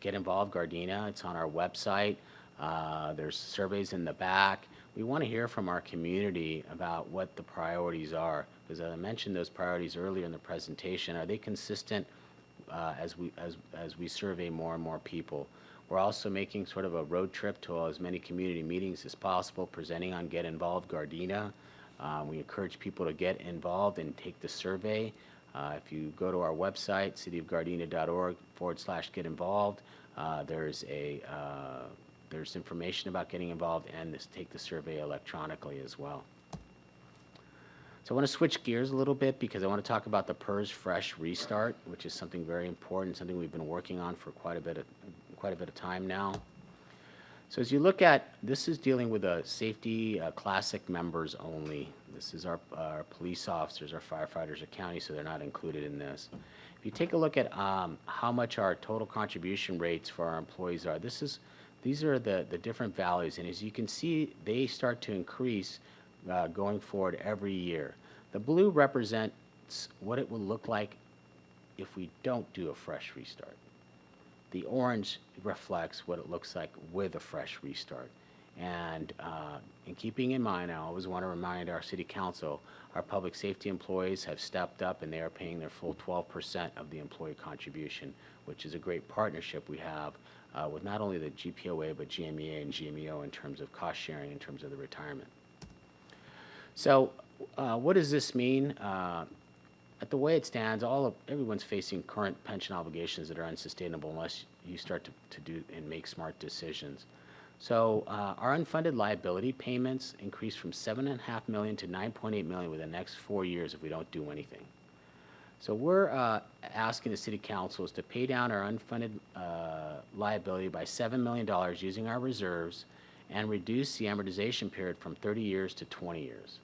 Get Involved Gardena. It's on our website. There's surveys in the back. We want to hear from our community about what the priorities are, because as I mentioned those priorities earlier in the presentation, are they consistent as we survey more and more people? We're also making sort of a road trip to as many community meetings as possible, presenting on Get Involved Gardena. We encourage people to get involved and take the survey. If you go to our website, cityofgardena.org/get involved, there's information about getting involved, and take the survey electronically as well. So I want to switch gears a little bit because I want to talk about the PERS Fresh Restart, which is something very important, something we've been working on for quite a bit of time now. So as you look at, this is dealing with a safety classic members only. This is our police officers, our firefighters, our county, so they're not included in this. If you take a look at how much our total contribution rates for our employees are, these are the different values, and as you can see, they start to increase going forward every year. The blue represents what it will look like if we don't do a fresh restart. The orange reflects what it looks like with a fresh restart. And in keeping in mind, I always want to remind our city council, our public safety employees have stepped up and they are paying their full 12% of the employee contribution, which is a great partnership we have with not only the GPOA, but GMEA and GMEO in terms of cost sharing, in terms of the retirement. So what does this mean? At the way it stands, everyone's facing current pension obligations that are unsustainable unless you start to do and make smart decisions. So our unfunded liability payments increase from $7.5 million to $9.8 million within the next 4 years if we don't do anything. So we're asking the city councils to pay down our unfunded liability by $7 million using our reserves and reduce the amortization period from 30 years to 20 years.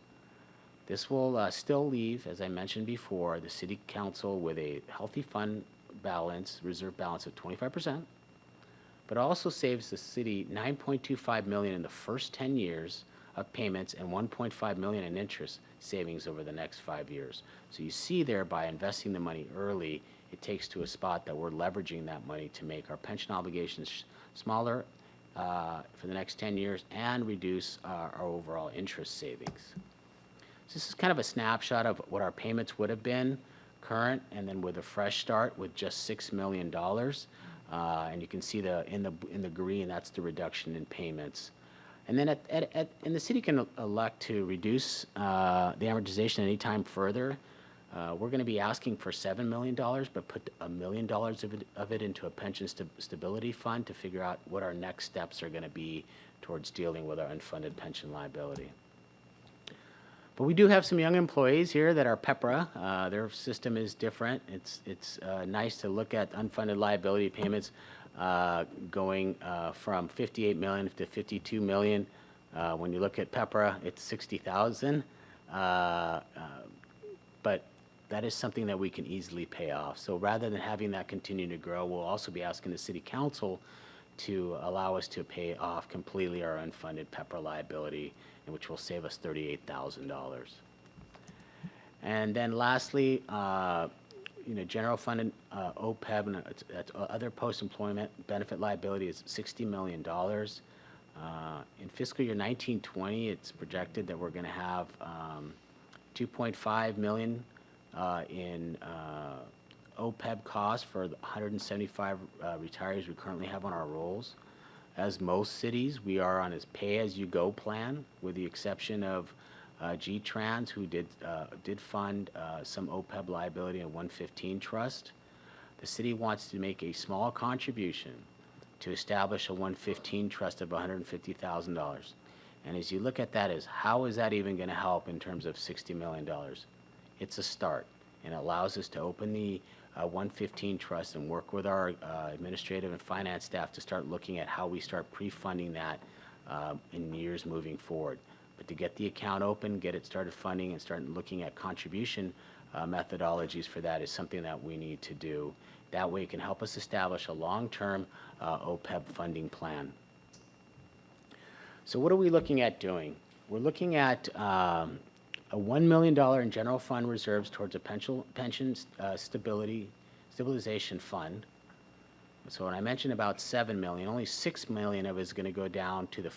This will still leave, as I mentioned before, the city council with a healthy fund balance, reserve balance of 25%, but also saves the city $9.25 million in the first 10 years of payments and $1.5 million in interest savings over the next 5 years. So you see there, by investing the money early, it takes to a spot that we're leveraging that money to make our pension obligations smaller for the next 10 years and reduce our overall interest savings. So this is kind of a snapshot of what our payments would have been current, and then with a fresh start with just $6 million. And you can see in the green, that's the reduction in payments. And then and the city can elect to reduce the amortization any time further. We're going to be asking for $7 million, but put $1 million of it into a pension stability fund to figure out what our next steps are going to be towards dealing with our unfunded pension liability. But we do have some young employees here that are PEPRA. Their system is different. It's nice to look at unfunded liability payments going from $58 million to $52 million. When you look at PEPRA, it's $60,000. But that is something that we can easily pay off. So rather than having that continue to grow, we'll also be asking the city council to allow us to pay off completely our unfunded PEPRA liability, which will save us $38,000. And then lastly, general fund OPEB and other post-employment benefit liability is $60 million. In fiscal year 1920, it's projected that we're going to have $2.5 million in OPEB costs for the 175 retirees we currently have on our rolls. As most cities, we are on a pay-as-you-go plan, with the exception of G-Trans, who did fund some OPEB liability in 115 Trust. The city wants to make a small contribution to establish a 115 Trust of $150,000. And as you look at that, how is that even going to help in terms of $60 million? It's a start, and it allows us to open the 115 Trust and work with our administrative and finance staff to start looking at how we start pre-funding that in years moving forward. But to get the account open, get it started funding, and start looking at contribution methodologies for that is something that we need to do. That way it can help us establish a long-term OPEB funding plan. So what are we looking at doing? We're looking at a $1 million in general fund reserves towards a pension stabilization fund. So when I mentioned about $7 million, only $6 million of it is going to go down to the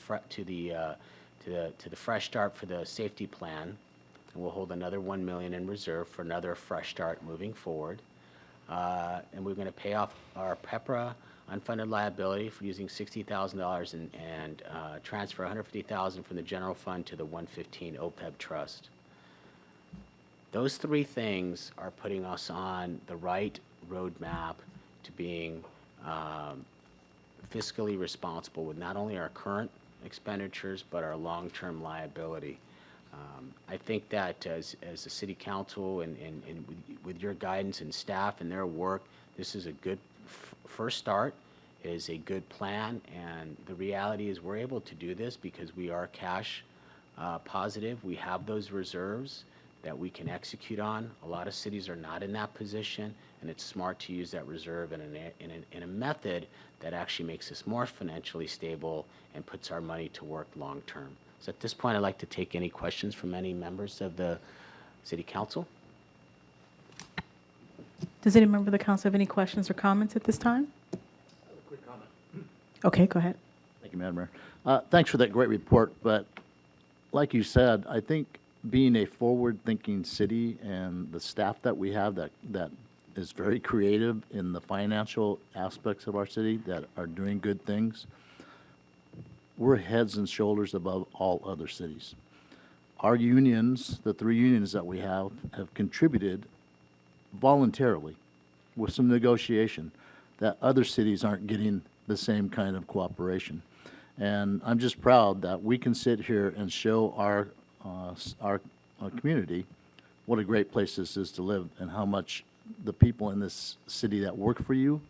fresh start for the safety plan, and we'll hold another $1 million in reserve for another fresh start moving forward. And we're going to pay off our PEPRA unfunded liability for using $60,000 and transfer $150,000 from the general fund to the 115 OPEB trust. Those three things are putting us on the right roadmap to being fiscally responsible with not only our current expenditures but our long-term liability. I think that as the city council and with your guidance and staff and their work, this is a good first start. It is a good plan, and the reality is we're able to do this because we are cash positive. We have those reserves that we can execute on. A lot of cities are not in that position, and it's smart to use that reserve in a method that actually makes us more financially stable and puts our money to work long term. So at this point, I'd like to take any questions from any members of the city council. Does any member of the council have any questions or comments at this time? Quick comment. Okay, go ahead. Thank you, Madam Mayor. Thanks for that great report, but like you said, I think being a forward-thinking city and the staff that we have that is very creative in the financial aspects of our city that are doing good things, we're heads and shoulders above all other cities. Our unions, the three unions that we have contributed voluntarily with some negotiation that other cities aren't getting the same kind of cooperation. And I'm just proud that we can sit here and show our community what a great place this is to live and how much the people in this city that work for you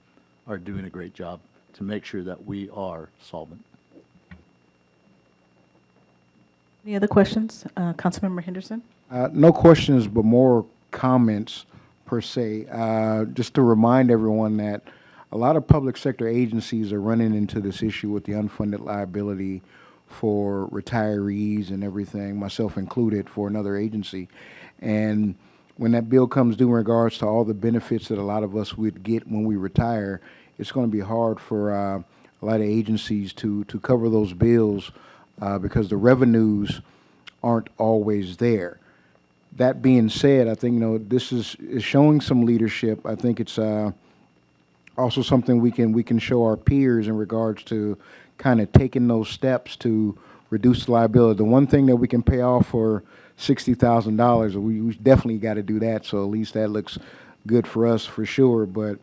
are doing a great job to make sure that we are solvent. Any other questions? Councilmember Henderson? No questions, but more comments. per se. Just to remind everyone that a lot of public sector agencies are running into this issue with the unfunded liability for retirees and everything, myself included, for another agency. And when that bill comes due in regards to all the benefits that a lot of us would get when we retire, it's going to be hard for a lot of agencies to cover those bills because the revenues aren't always there. That being said, I think this is showing some leadership. I think it's also something we can show our peers in regards to kind of taking those steps to reduce the liability. The one thing that we can pay off for $60,000, we definitely got to do that. So at least that looks good for us for sure. But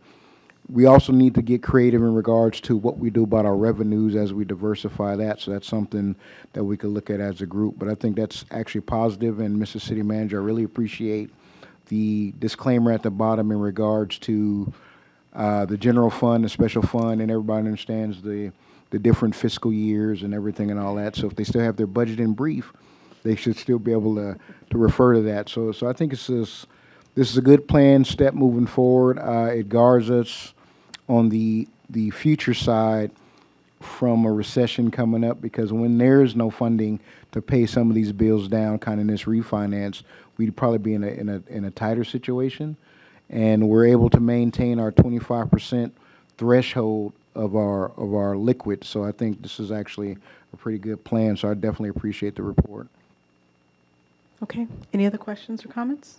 we also need to get creative in regards to what we do about our revenues as we diversify that. So that's something that we could look at as a group. But I think that's actually positive. And Mr. City Manager, I really appreciate the disclaimer at the bottom in regards to the general fund, the special fund, and everybody understands the different fiscal years and everything and all that. So if they still have their budget in brief, they should still be able to refer to that. So I think this is a good plan, step moving forward. It guards us on the future side from a recession coming up, because when there's no funding to pay some of these bills down, kind of in this refinance, we'd probably be in a tighter situation. And we're able to maintain our 25% threshold of our liquid. So I think this is actually a pretty good plan. So I definitely appreciate the report. Okay. Any other questions or comments?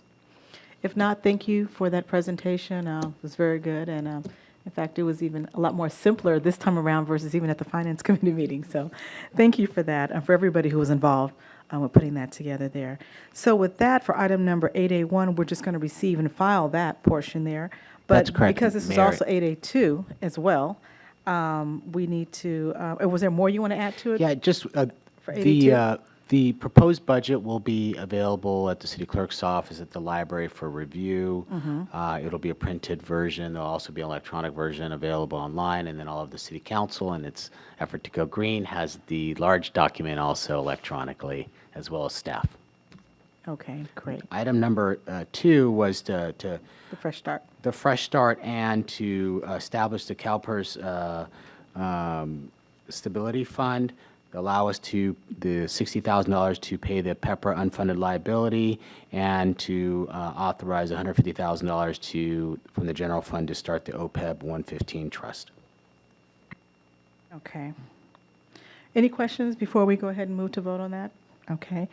If not, thank you for that presentation. It was very good. And in fact, it was even a lot more simpler this time around versus even at the Finance Committee meeting. So thank you for that and for everybody who was involved with putting that together there. So with that, for item number 8A1, we're just going to receive and file that portion there. But That's correct, because this is Mayor. also 8A2 as well, we need to, was there more you want to add to it? Yeah, just For 82? the proposed budget will be available at the city clerk's office, at the library for review. It'll be a printed version. There'll also be an electronic version available online, and then all of the city council, in its effort to go green, has the large document also electronically, as well as staff. Okay, great. Item number 2 was to The fresh start. the fresh start and to establish the CalPERS stability fund, allow us to the $60,000 to pay the PEPRA unfunded liability, and to authorize $150,000 from the general fund to start the OPEB 115 trust. Okay. Any questions before we go ahead and move to vote on that? Okay.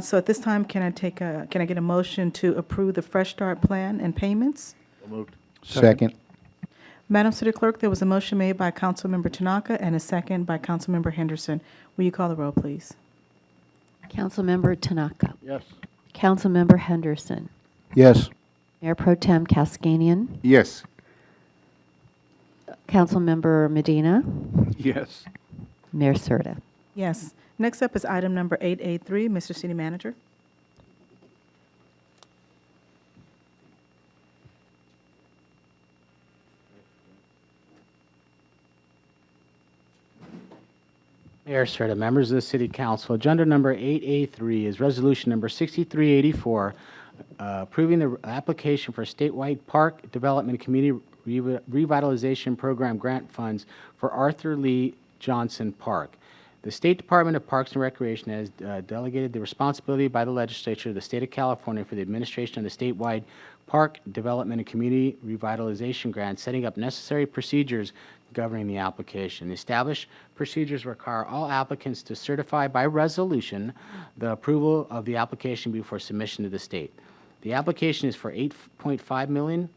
So at this time, can I get a motion to approve the Fresh Start Plan and payments? So moved. Second. Madam City Clerk, there was a motion made by Councilmember Tanaka and a second by Councilmember Henderson. Will you call the roll, please? Councilmember Tanaka. Yes. Councilmember Henderson. Yes. Mayor Pro Tem Kaskanian. Yes. Councilmember Medina. Yes. Mayor Serta. Yes. Next up is item number 8A3. Mr. City Manager. Mayor Serta, members of the City Council, agenda number 8A3 is resolution number 6384, approving the application for statewide park development community revitalization program grant funds for Arthur Lee Johnson Park. The State Department of Parks and Recreation has delegated the responsibility by the legislature of the state of California for the administration of the statewide park development and community revitalization grant, setting up necessary procedures governing the application. The established procedures require all applicants to certify by resolution the approval of the application before submission to the state. The application is for $8.5 million,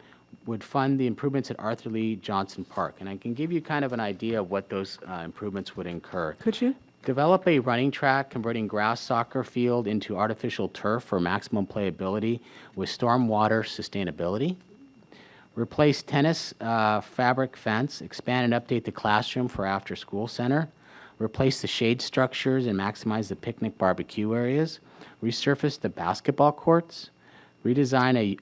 would fund the improvements at Arthur Lee Johnson Park. And I can give you kind of an idea of what those improvements would incur. Could you? Develop a running track converting grass soccer field into artificial turf for maximum playability with stormwater sustainability. Replace tennis fabric fence, expand and update the classroom for after-school center. Replace the shade structures and maximize the picnic barbecue areas. Resurface the basketball courts. Redesign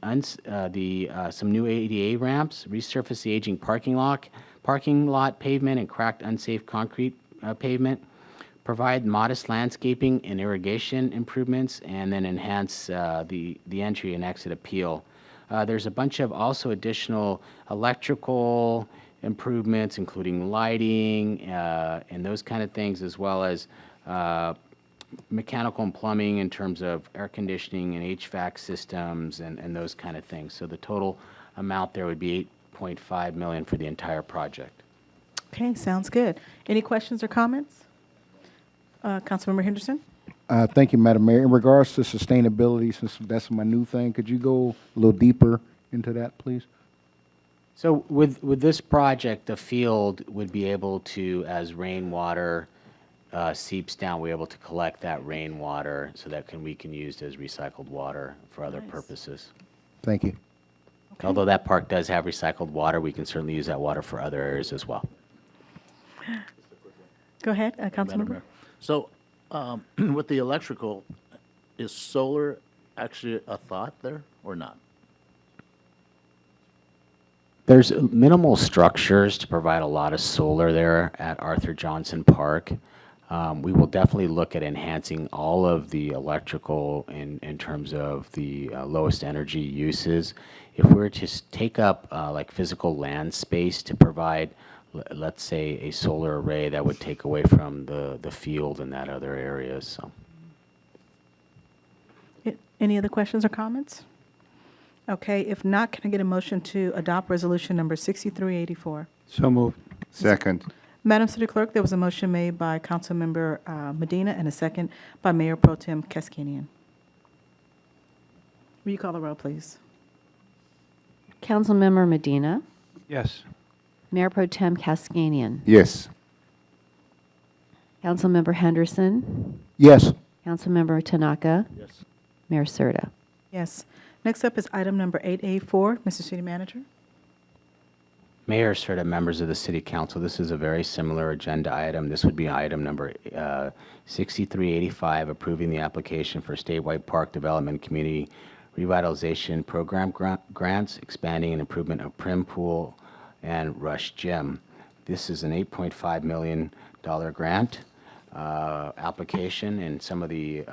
some new ADA ramps. Resurface the aging parking lot pavement and cracked unsafe concrete pavement. Provide modest landscaping and irrigation improvements, and then enhance the entry and exit appeal There's a bunch of also additional electrical improvements, including lighting and those kind of things, as well as mechanical and plumbing in terms of air conditioning and HVAC systems and those kind of things. So the total amount there would be $8.5 million for the entire project. Okay, sounds good. Any questions or comments? Councilmember Henderson? Thank you, Madam Mayor. In regards to sustainability, since that's my new thing, could you go a little deeper into that, please? So with this project, the field would be able to, as rainwater seeps down, we're able to collect that rainwater so that we can use as recycled water for other purposes. Thank you. Although that park does have recycled water, we can certainly use that water for other areas as well. Go ahead, Madam Councilmember. Mayor. So, with the electrical, is solar actually a thought there or not? There's minimal structures to provide a lot of solar there at Arthur Johnson Park. We will definitely look at enhancing all of the electrical in terms of the lowest energy uses. If we were to take up like physical land space to provide, let's say, a solar array, that would take away from the field and that other areas. So. Any other questions or comments? Okay, if not, can I get a motion to adopt resolution number 6384? So moved. Second. Madam City Clerk, there was a motion made by Councilmember Medina and a second by Mayor Pro Tem Kaskinian. Will you call the roll, please? Councilmember Medina, Yes. Mayor Pro Tem Kaskanian, Yes. Councilmember Henderson, Yes. Councilmember Tanaka, Yes. Mayor Serta. Yes. Next up is item number 8A4. Mr. City Manager? Mayor, Serta, members of the City Council, this is a very similar agenda item. This would be item number 6385, approving the application for statewide park development community revitalization program grants, expanding and improvement of Prim Pool and Rush Gym. This is an $8.5 million grant application, and some of the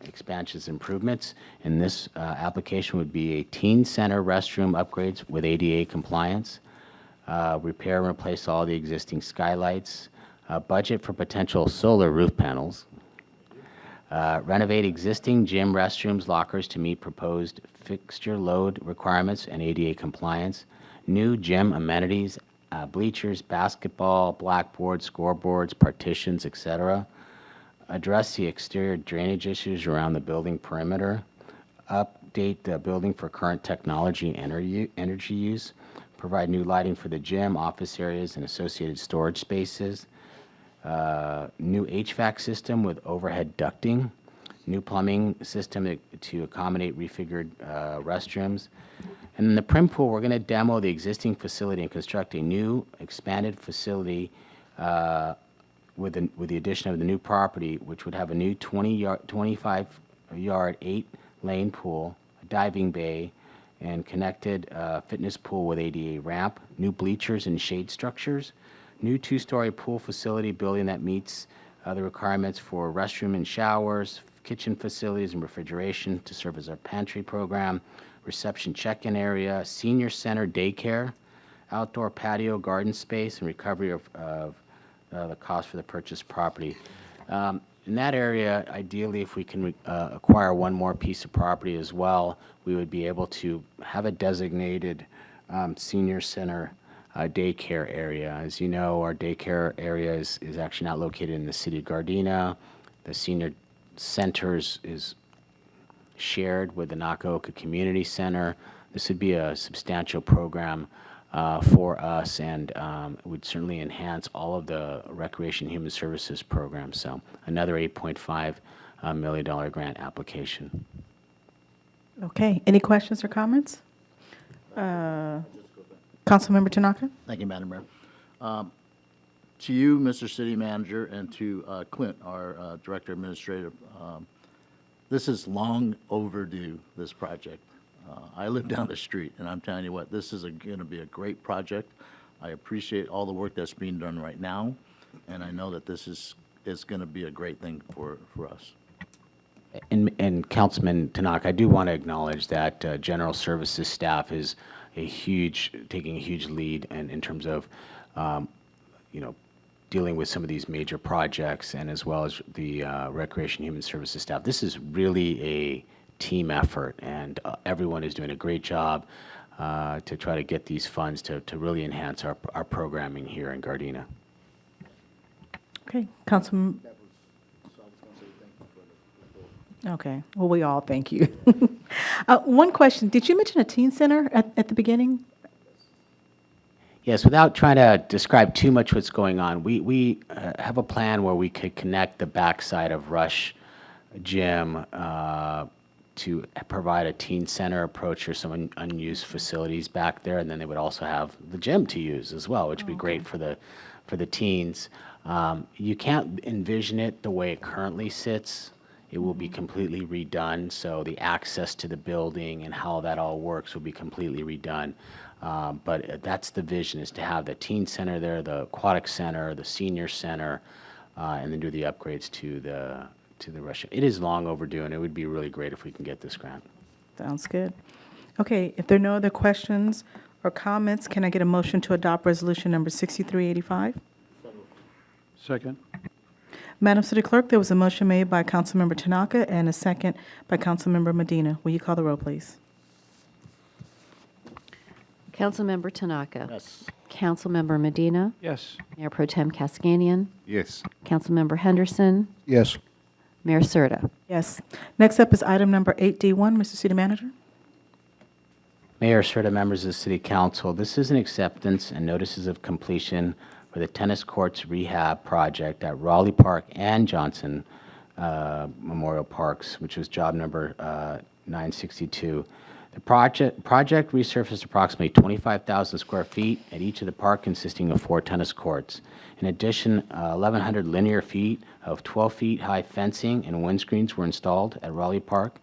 expansions improvements in this application would be a teen center restroom upgrades with ADA compliance, repair and replace all the existing skylights, budget for potential solar roof panels, renovate existing gym restrooms, lockers to meet proposed fixture load requirements and ADA compliance, new gym amenities, bleachers, basketball, blackboards, scoreboards, partitions, etc. Address the exterior drainage issues around the building perimeter. Update the building for current technology and energy use. Provide new lighting for the gym, office areas, and associated storage spaces. New HVAC system with overhead ducting. New plumbing system to accommodate refigured restrooms. And in the Prim Pool, we're going to demo the existing facility and construct a new expanded facility with the addition of the new property, which would have a new 25-yard, 8-lane pool, a diving bay, and connected fitness pool with ADA ramp, new bleachers and shade structures, new 2-story pool facility building that meets the requirements for restroom and showers, kitchen facilities and refrigeration to serve as our pantry program, reception check-in area, senior center daycare, outdoor patio garden space, and recovery of the cost for the purchased property. In that area, ideally, if we can acquire one more piece of property as well, we would be able to have a designated senior center daycare area. As you know, our daycare area is actually not located in the city of Gardena. The senior centers is shared with the Nakaoka Community Center. This would be a substantial program for us, and it would certainly enhance all of the Recreation and Human Services programs. So another $8.5 million grant application. Okay. Any questions or comments? Councilmember Tanaka? Thank you, Madam Mayor. To you, Mr. City Manager, and to Clint, our Director Administrative, this is long overdue, this project. I live down the street, and I'm telling you what, this is going to be a great project. I appreciate all the work that's being done right now, and I know that this is going to be a great thing for us. And Councilman Tanaka, I do want to acknowledge that General Services staff is taking a huge lead in terms of, dealing with some of these major projects, and as well as the Recreation Human Services staff. This is really a team effort, and everyone is doing a great job to try to get these funds to really enhance our programming here in Gardena. Okay, Councilman. Okay, well, we all thank you. One question, did you mention a teen center at the beginning? Yes, without trying to describe too much what's going on, we have a plan where we could connect the backside of Rush Gym to provide a teen center approach or some unused facilities back there, and then they would also have the gym to use as well, which would be great for the teens. You can't envision it the way it currently sits. It will be completely redone, so the access to the building and how that all works will be completely redone. But that's the vision, is to have the teen center there, the aquatic center, the senior center, and then do the upgrades to the Russian. It is long overdue, and it would be really great if we can get this grant. Sounds good. Okay, if there are no other questions or comments, can I get a motion to adopt resolution number 6385? Second. Madam City Clerk, there was a motion made by Councilmember Tanaka and a second by Councilmember Medina. Will you call the roll, please? Councilmember Tanaka. Yes. Councilmember Medina. Yes. Mayor Pro Tem Cascanian. Yes. Councilmember Henderson. Yes. Mayor Serta. Yes. Next up is item number 8D1. Mr. City Manager. Mayor, Serta, members of the City Council, this is an acceptance and notices of completion for the tennis courts rehab project at Raleigh Park and Johnson Memorial Parks, which was job number 962. The project resurfaced approximately 25,000 square feet at each of the park, consisting of 4 tennis courts. In addition, 1,100 linear feet of 12 feet high fencing and windscreens were installed at Raleigh Park.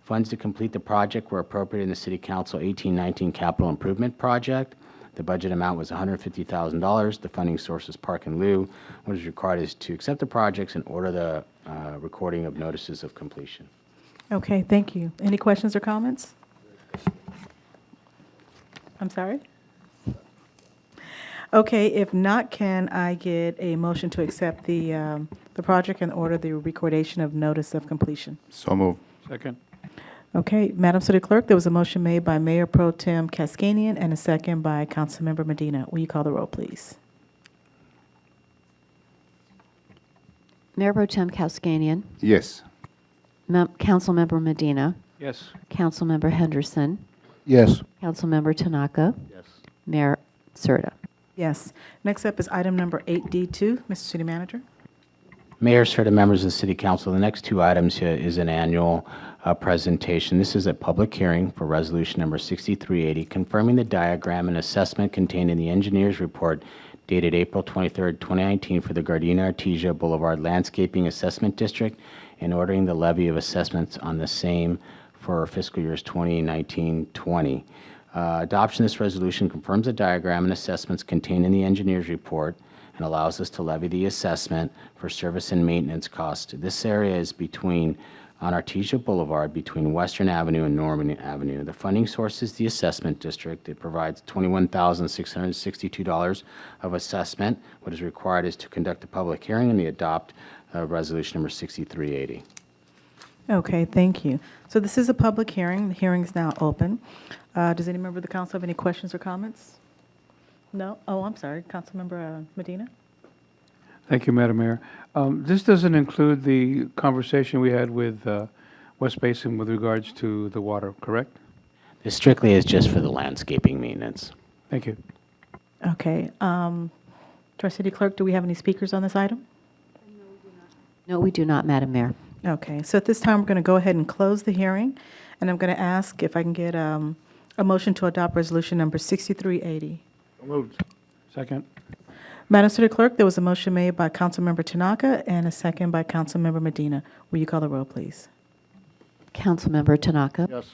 Funds to complete the project were appropriated in the City Council 1819 Capital Improvement Project. The budget amount was $150,000. The funding source is Park and Lieu. What is required is to accept the projects and order the recording of notices of completion. Okay, thank you. Any questions or comments? I'm sorry? Okay, if not, can I get a motion to accept the project and order the recordation of notice of completion? So move. Second. Okay, Madam City Clerk, there was a motion made by Mayor Pro Tem Cascanian and a second by Councilmember Medina. Will you call the roll, please? Mayor Pro Tem Cascanian. Yes. Councilmember Medina. Yes. Councilmember Henderson. Yes. Councilmember Tanaka. Yes. Mayor Serta. Yes. Next up is item number 8D2. Mr. City Manager. Mayor, Serta, members of the City Council, the next 2 items here is an annual presentation. This is a public hearing for resolution number 6380, confirming the diagram and assessment contained in the engineer's report dated April 23, 2019 for the Gardena Artesia Boulevard Landscaping Assessment District, and ordering the levy of assessments on the same for fiscal years 2019-20. Adoption of this resolution confirms the diagram and assessments contained in the engineer's report and allows us to levy the assessment for service and maintenance costs. This area is on Artesia Boulevard between Western Avenue and Norman Avenue. The funding source is the assessment district. It provides $21,662 of assessment. What is required is to conduct a public hearing and adopt resolution number 6380. Okay, thank you. So this is a public hearing. The hearing is now open. Does any member of the council have any questions or comments? No? Oh, I'm sorry. Councilmember Medina? Thank you, Madam Mayor. This doesn't include the conversation we had with West Basin with regards to the water, correct? This strictly is just for the landscaping maintenance. Thank you. Okay. To our city clerk, do we have any speakers on this item? No, we do not, Madam Mayor. Okay, so at this time, we're going to go ahead and close the hearing, and I'm going to ask if I can get a motion to adopt resolution number 6380. So moved. Second. Madam City Clerk, there was a motion made by Councilmember Tanaka and a second by Councilmember Medina. Will you call the roll, please? Councilmember Tanaka. Yes.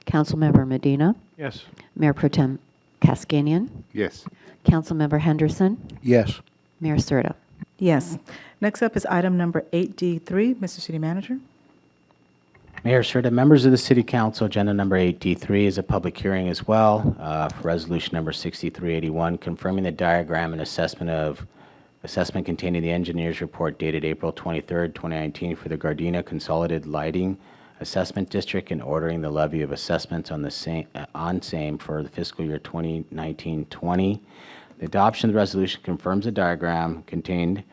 Councilmember Medina. Yes. Mayor Pro Tem Cascanian. Yes. Councilmember Henderson. Yes. Mayor Serta. Yes. Next up is item number 8D3. Mr. City Manager. Mayor Serta, members of the City Council, agenda number 8D3 is a public hearing as well for resolution number 6381, confirming the diagram and assessment containing the engineer's report dated April 23rd, 2019 for the Gardena Consolidated Lighting Assessment District and ordering the levy of assessments on same for the fiscal year 2019-20. The adoption of the resolution confirms the diagram contained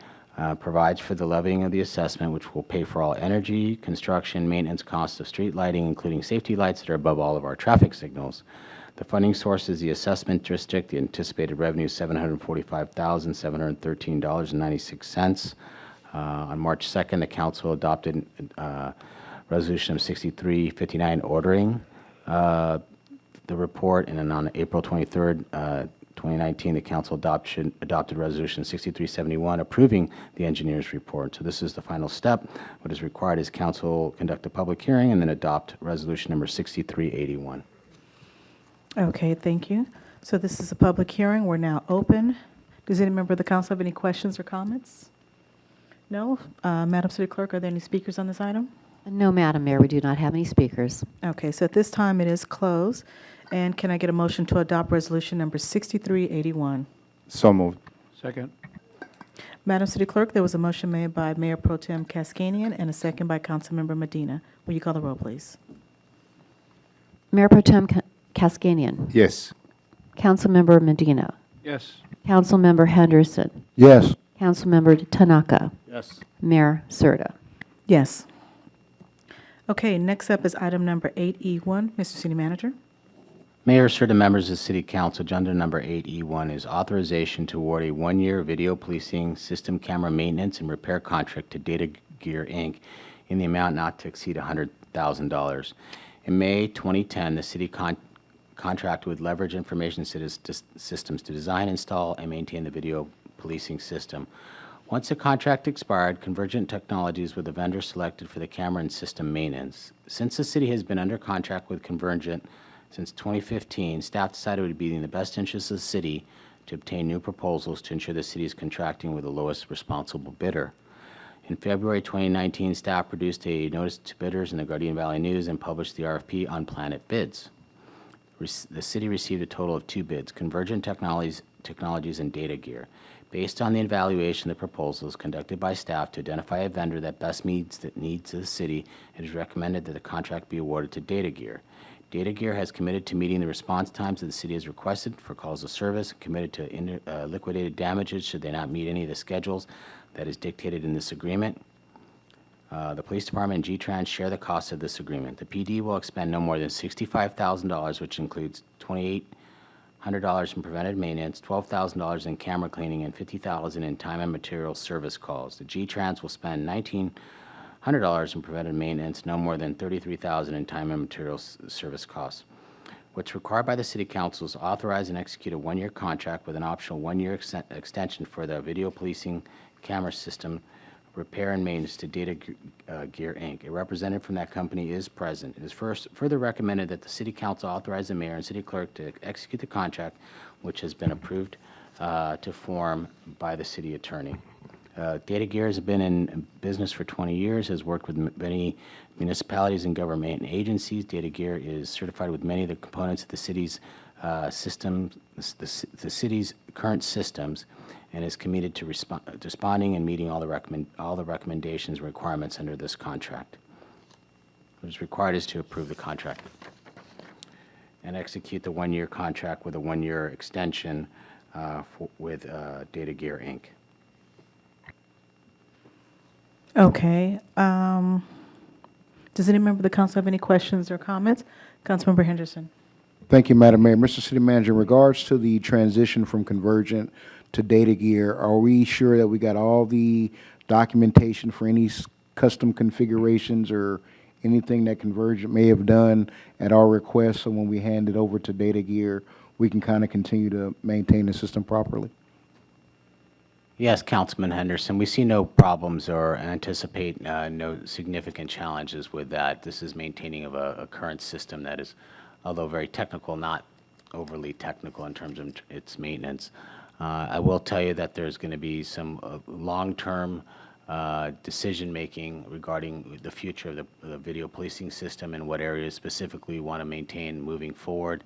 provides for the levying of the assessment, which will pay for all energy, construction, maintenance costs of street lighting, including safety lights that are above all of our traffic signals. The funding source is the assessment district. The anticipated revenue is $745,713.96. On March 2nd, the council adopted resolution of 6359 ordering the report, and then on April 23rd, 2019, the council adopted resolution 6371 approving the engineer's report. So this is the final step. What is required is council conduct a public hearing and then adopt resolution number 6381. Okay, thank you. So this is a public hearing. We're now open. Does any member of the council have any questions or comments? No? Madam City Clerk, are there any speakers on this item? No, Madam Mayor, we do not have any speakers. Okay, so at this time, it is closed. And can I get a motion to adopt resolution number 6381? So moved. Second. Madam City Clerk, there was a motion made by Mayor Pro Tem Kaskanian and a second by Councilmember Medina. Will you call the roll, please? Mayor Pro Tem Kaskanian. Yes. Councilmember Medina. Yes. Councilmember Henderson. Yes. Councilmember Tanaka. Yes. Mayor Serta. Yes. Okay, next up is item number 8E1. Mr. City Manager. Mayor, Serta, members of the City Council, agenda number 8E1 is authorization to award a one-year video policing system camera maintenance and repair contract to Data Gear, Inc. in the amount not to exceed $100,000. In May 2010, the city contracted with Leverage Information Systems to design, install, and maintain the video policing system. Once the contract expired, Convergent Technologies were the vendor selected for the camera and system maintenance. Since the city has been under contract with Convergent since 2015, staff decided it would be in the best interest of the city to obtain new proposals to ensure the city is contracting with the lowest responsible bidder. In February 2019, staff produced a notice to bidders in the Gardena Valley News and published the RFP on Planet Bids. The city received a total of 2 bids, Convergent Technologies and Data Gear. Based on the evaluation of the proposals conducted by staff to identify a vendor that best meets the needs of the city, it is recommended that the contract be awarded to Data Gear. Data Gear has committed to meeting the response times that the city has requested for calls of service, committed to liquidated damages should they not meet any of the schedules that is dictated in this agreement. The police department and G-Trans share the cost of this agreement. The PD will expend no more than $65,000, which includes $2,800 in preventive maintenance, $12,000 in camera cleaning, and $50,000 in time and material service calls. The G-Trans will spend $1,900 in preventive maintenance, no more than $33,000 in time and material service costs. What's required by the City Council is authorize and execute a one-year contract with an optional one-year extension for the video policing camera system repair and maintenance to Data Gear, Inc. A representative from that company is present. It is further recommended that the City Council authorize the mayor and city clerk to execute the contract, which has been approved to form by the city attorney. Data Gear has been in business for 20 years, has worked with many municipalities and government agencies. Data Gear is certified with many of the components of the city's systems, the city's current systems, and is committed to responding and meeting all the recommendations and requirements under this contract. What is required is to approve the contract and execute the one-year contract with a one-year extension with Data Gear, Inc. Okay. Does any member of the council have any questions or comments? Councilmember Henderson. Thank you, Madam Mayor. Mr. City Manager, in regards to the transition from Convergent to Data Gear, are we sure that we got all the documentation for any custom configurations or anything that Convergent may have done at our request, so when we hand it over to Data Gear, we can kind of continue to maintain the system properly? Yes, Councilman Henderson. We see no problems or anticipate no significant challenges with that. This is maintaining of a current system that is, although very technical, not overly technical in terms of its maintenance. I will tell you that there's going to be some long-term decision-making regarding the future of the video policing system and what areas specifically we want to maintain moving forward.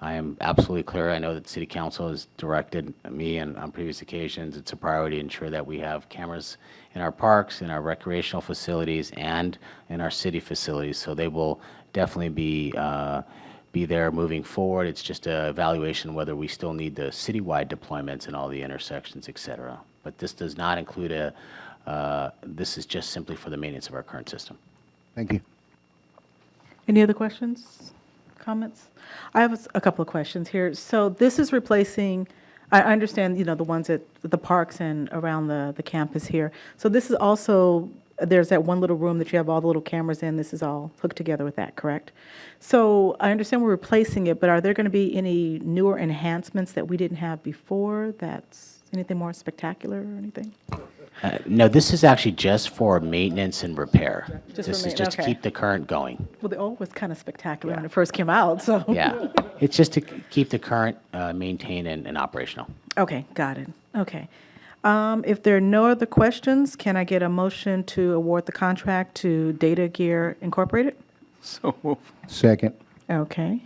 I am absolutely clear. I know that City Council has directed me and on previous occasions, it's a priority to ensure that we have cameras in our parks, in our recreational facilities, and in our city facilities. So they will definitely be there moving forward. It's just an evaluation whether we still need the citywide deployments in all the intersections, et cetera. But this does not include this is just simply for the maintenance of our current system. Thank you. Any other questions, comments? I have a couple of questions here. So this is replacing, I understand, the ones at the parks and around the campus here. So this is also, there's that one little room that you have all the little cameras in. This is all hooked together with that, correct? So I understand we're replacing it, but are there going to be any newer enhancements that we didn't have before? That's anything more spectacular or anything? No, this is actually just for maintenance and repair. Just This for is just to okay. keep the current going. Well, the old was kind of spectacular when it first came out, so. Yeah. It's just to keep the current maintained and operational. Okay, got it. Okay. If there are no other questions, can I get a motion to award the contract to Data Gear Incorporated? So moved. Second. Okay.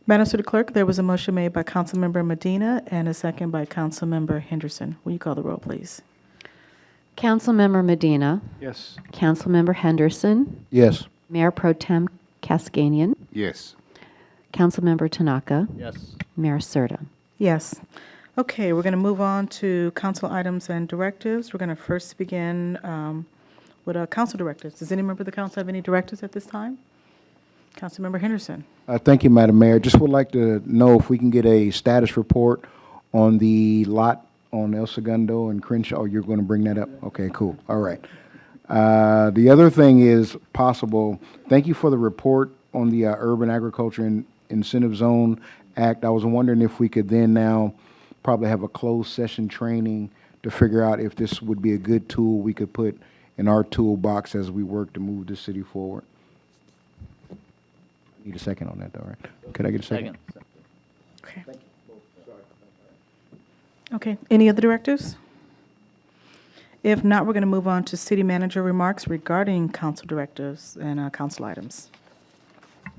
Madam City Clerk, there was a motion made by Councilmember Medina and a second by Councilmember Henderson. Will you call the roll, please? Councilmember Medina. Yes. Councilmember Henderson. Yes. Mayor Pro Tem Cascanian. Yes. Councilmember Tanaka. Yes. Mayor Serta. Yes. Okay, we're going to move on to council items and directives. We're going to first begin with council directives. Does any member of the council have any directives at this time? Councilmember Henderson. Thank you, Madam Mayor. Just would like to know if we can get a status report on the lot on El Segundo and Crenshaw. Oh, you're going to bring that up? Okay, cool. All right. The other thing is possible, thank you for the report on the Urban Agriculture Incentive Zone Act. I was wondering if we could then now probably have a closed session training to figure out if this would be a good tool we could put in our toolbox as we work to move the city forward. Need a second on that, though, right? Could I get a second? Okay. Okay, any other directives? If not, we're going to move on to city manager remarks regarding council directives and council items.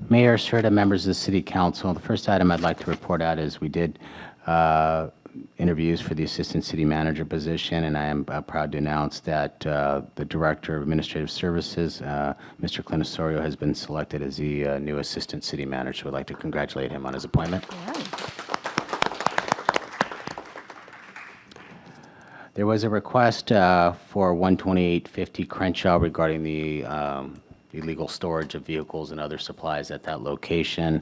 Mayor Serta, members of the City Council, the first item I'd like to report out is we did interviews for the Assistant City Manager position, and I am proud to announce that the Director of Administrative Services, Mr. Clint Osorio, has been selected as the new Assistant City Manager. We'd like to congratulate him on his appointment. There was a request for 12850 Crenshaw regarding the illegal storage of vehicles and other supplies at that location.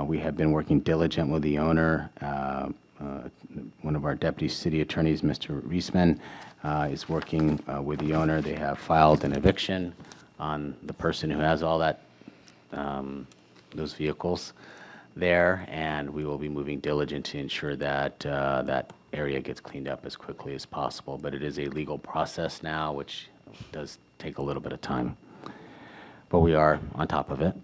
We have been working diligent with the owner. One of our deputy city attorneys, Mr. Reisman, is working with the owner. They have filed an eviction on the person who has all that those vehicles there, and we will be moving diligent to ensure that that area gets cleaned up as quickly as possible. But it is a legal process now, which does take a little bit of time. But we are on top of it.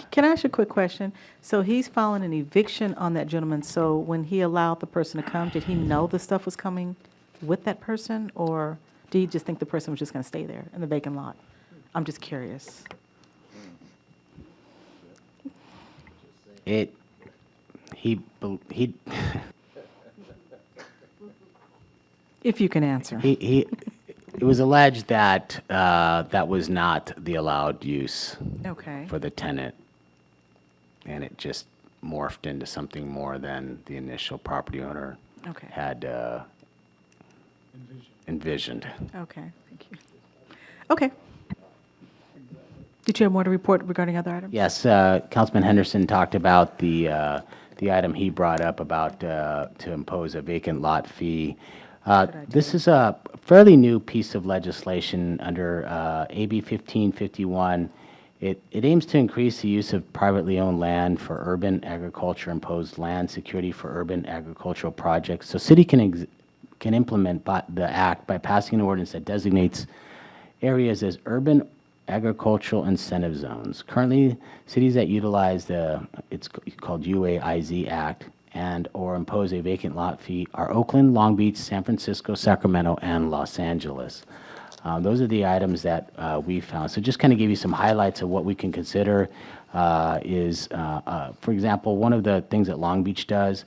Can I ask you a quick question? So he's filing an eviction on that gentleman, so when he allowed the person to come, did he know the stuff was coming with that person? Or did he just think the person was just going to stay there in the vacant lot? I'm just curious. If you can answer. It was alleged that that was not the allowed use Okay. for the tenant, and it just morphed into something more than the initial property owner Okay. had envisioned. Okay, thank you. Okay. Did you have more to report regarding other items? Yes, Councilman Henderson talked about the item he brought up about to impose a vacant lot fee. This is a fairly new piece of legislation under AB 1551. It aims to increase the use of privately owned land for urban agriculture, imposed land security for urban agricultural projects. So city can implement the act by passing an ordinance that designates areas as urban agricultural incentive zones. Currently, cities that utilize it's called UAIZ Act and/or impose a vacant lot fee are Oakland, Long Beach, San Francisco, Sacramento, and Los Angeles. Those are the items that we found. So just kind of give you some highlights of what we can consider for example, one of the things that Long Beach does,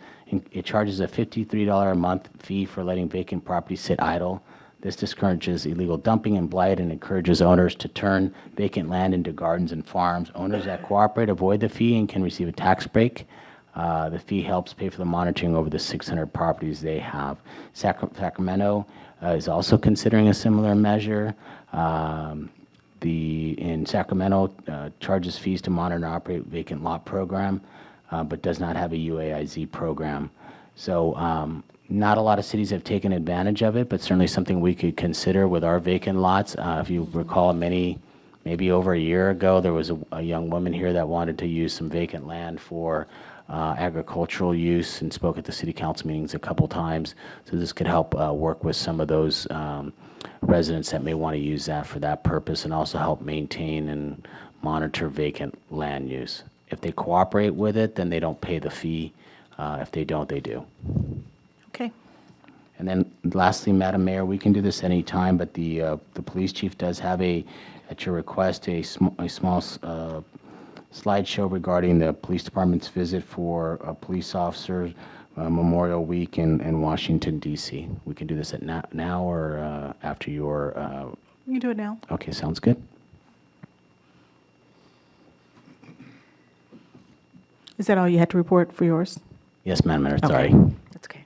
it charges a $53 a month fee for letting vacant property sit idle. This discourages illegal dumping and blight and encourages owners to turn vacant land into gardens and farms. Owners that cooperate avoid the fee and can receive a tax break. The fee helps pay for the monitoring over the 600 properties they have. Sacramento is also considering a similar measure. In Sacramento, charges fees to monitor and operate vacant lot program, but does not have a UAIZ program. So not a lot of cities have taken advantage of it, but certainly something we could consider with our vacant lots. If you recall, maybe over a year ago, there was a young woman here that wanted to use some vacant land for agricultural use and spoke at the city council meetings a couple times. So this could help work with some of those residents that may want to use that for that purpose and also help maintain and monitor vacant land use. If they cooperate with it, then they don't pay the fee. If they don't, they do. Okay. And then lastly, Madam Mayor, we can do this any time, but the police chief does have at your request, a small slideshow regarding the police department's visit for police officers Memorial Week in Washington, D.C. We can do this at now or after your... You can do it now. Okay, sounds good. Is that all you had to report for yours? Yes, Madam Mayor, sorry. Okay. That's okay.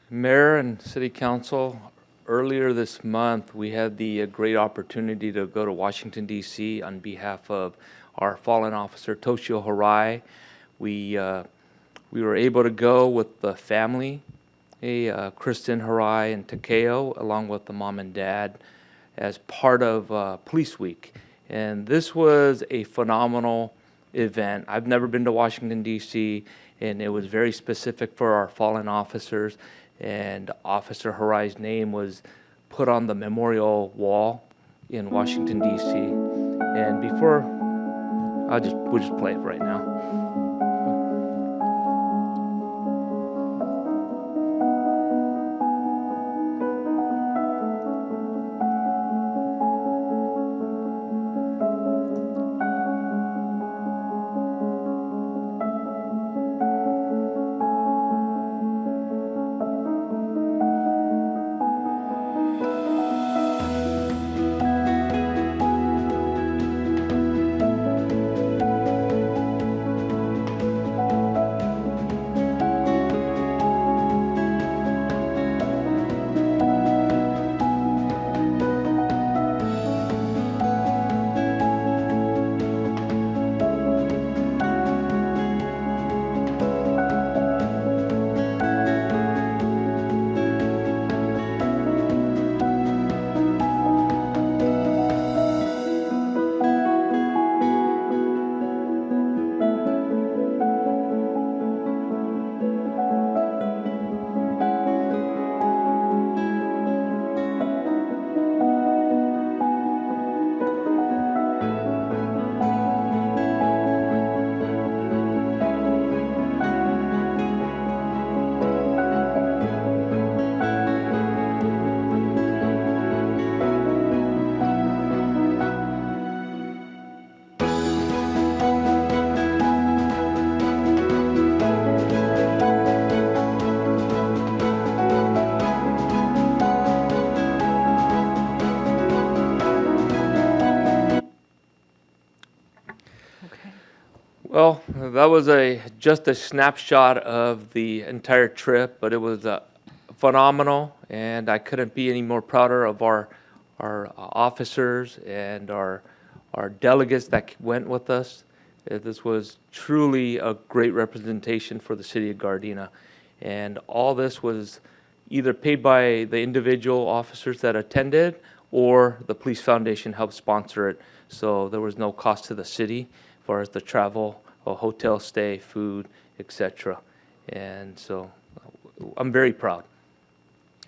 Mayor and City Council, earlier this month, we had the great opportunity to go to Washington, D.C. on behalf of our fallen officer, Toshio Harai. We were able to go with the family, Kristen Harai and Takeo, along with the mom and dad, as part of Police Week. And this was a phenomenal event. I've never been to Washington, D.C., and it was very specific for our fallen officers. And Officer Harai's name was put on the memorial wall in Washington, D.C. And before, we'll just play it right now. Well, that was just a snapshot of the entire trip, but it was phenomenal, and I couldn't be any more prouder of our officers and our delegates that went with us. This was truly a great representation for the city of Gardena, and all this was either paid by the individual officers that attended or the Police Foundation helped sponsor it, so there was no cost to the city as far as the travel, hotel stay, food, etc. And so I'm very proud.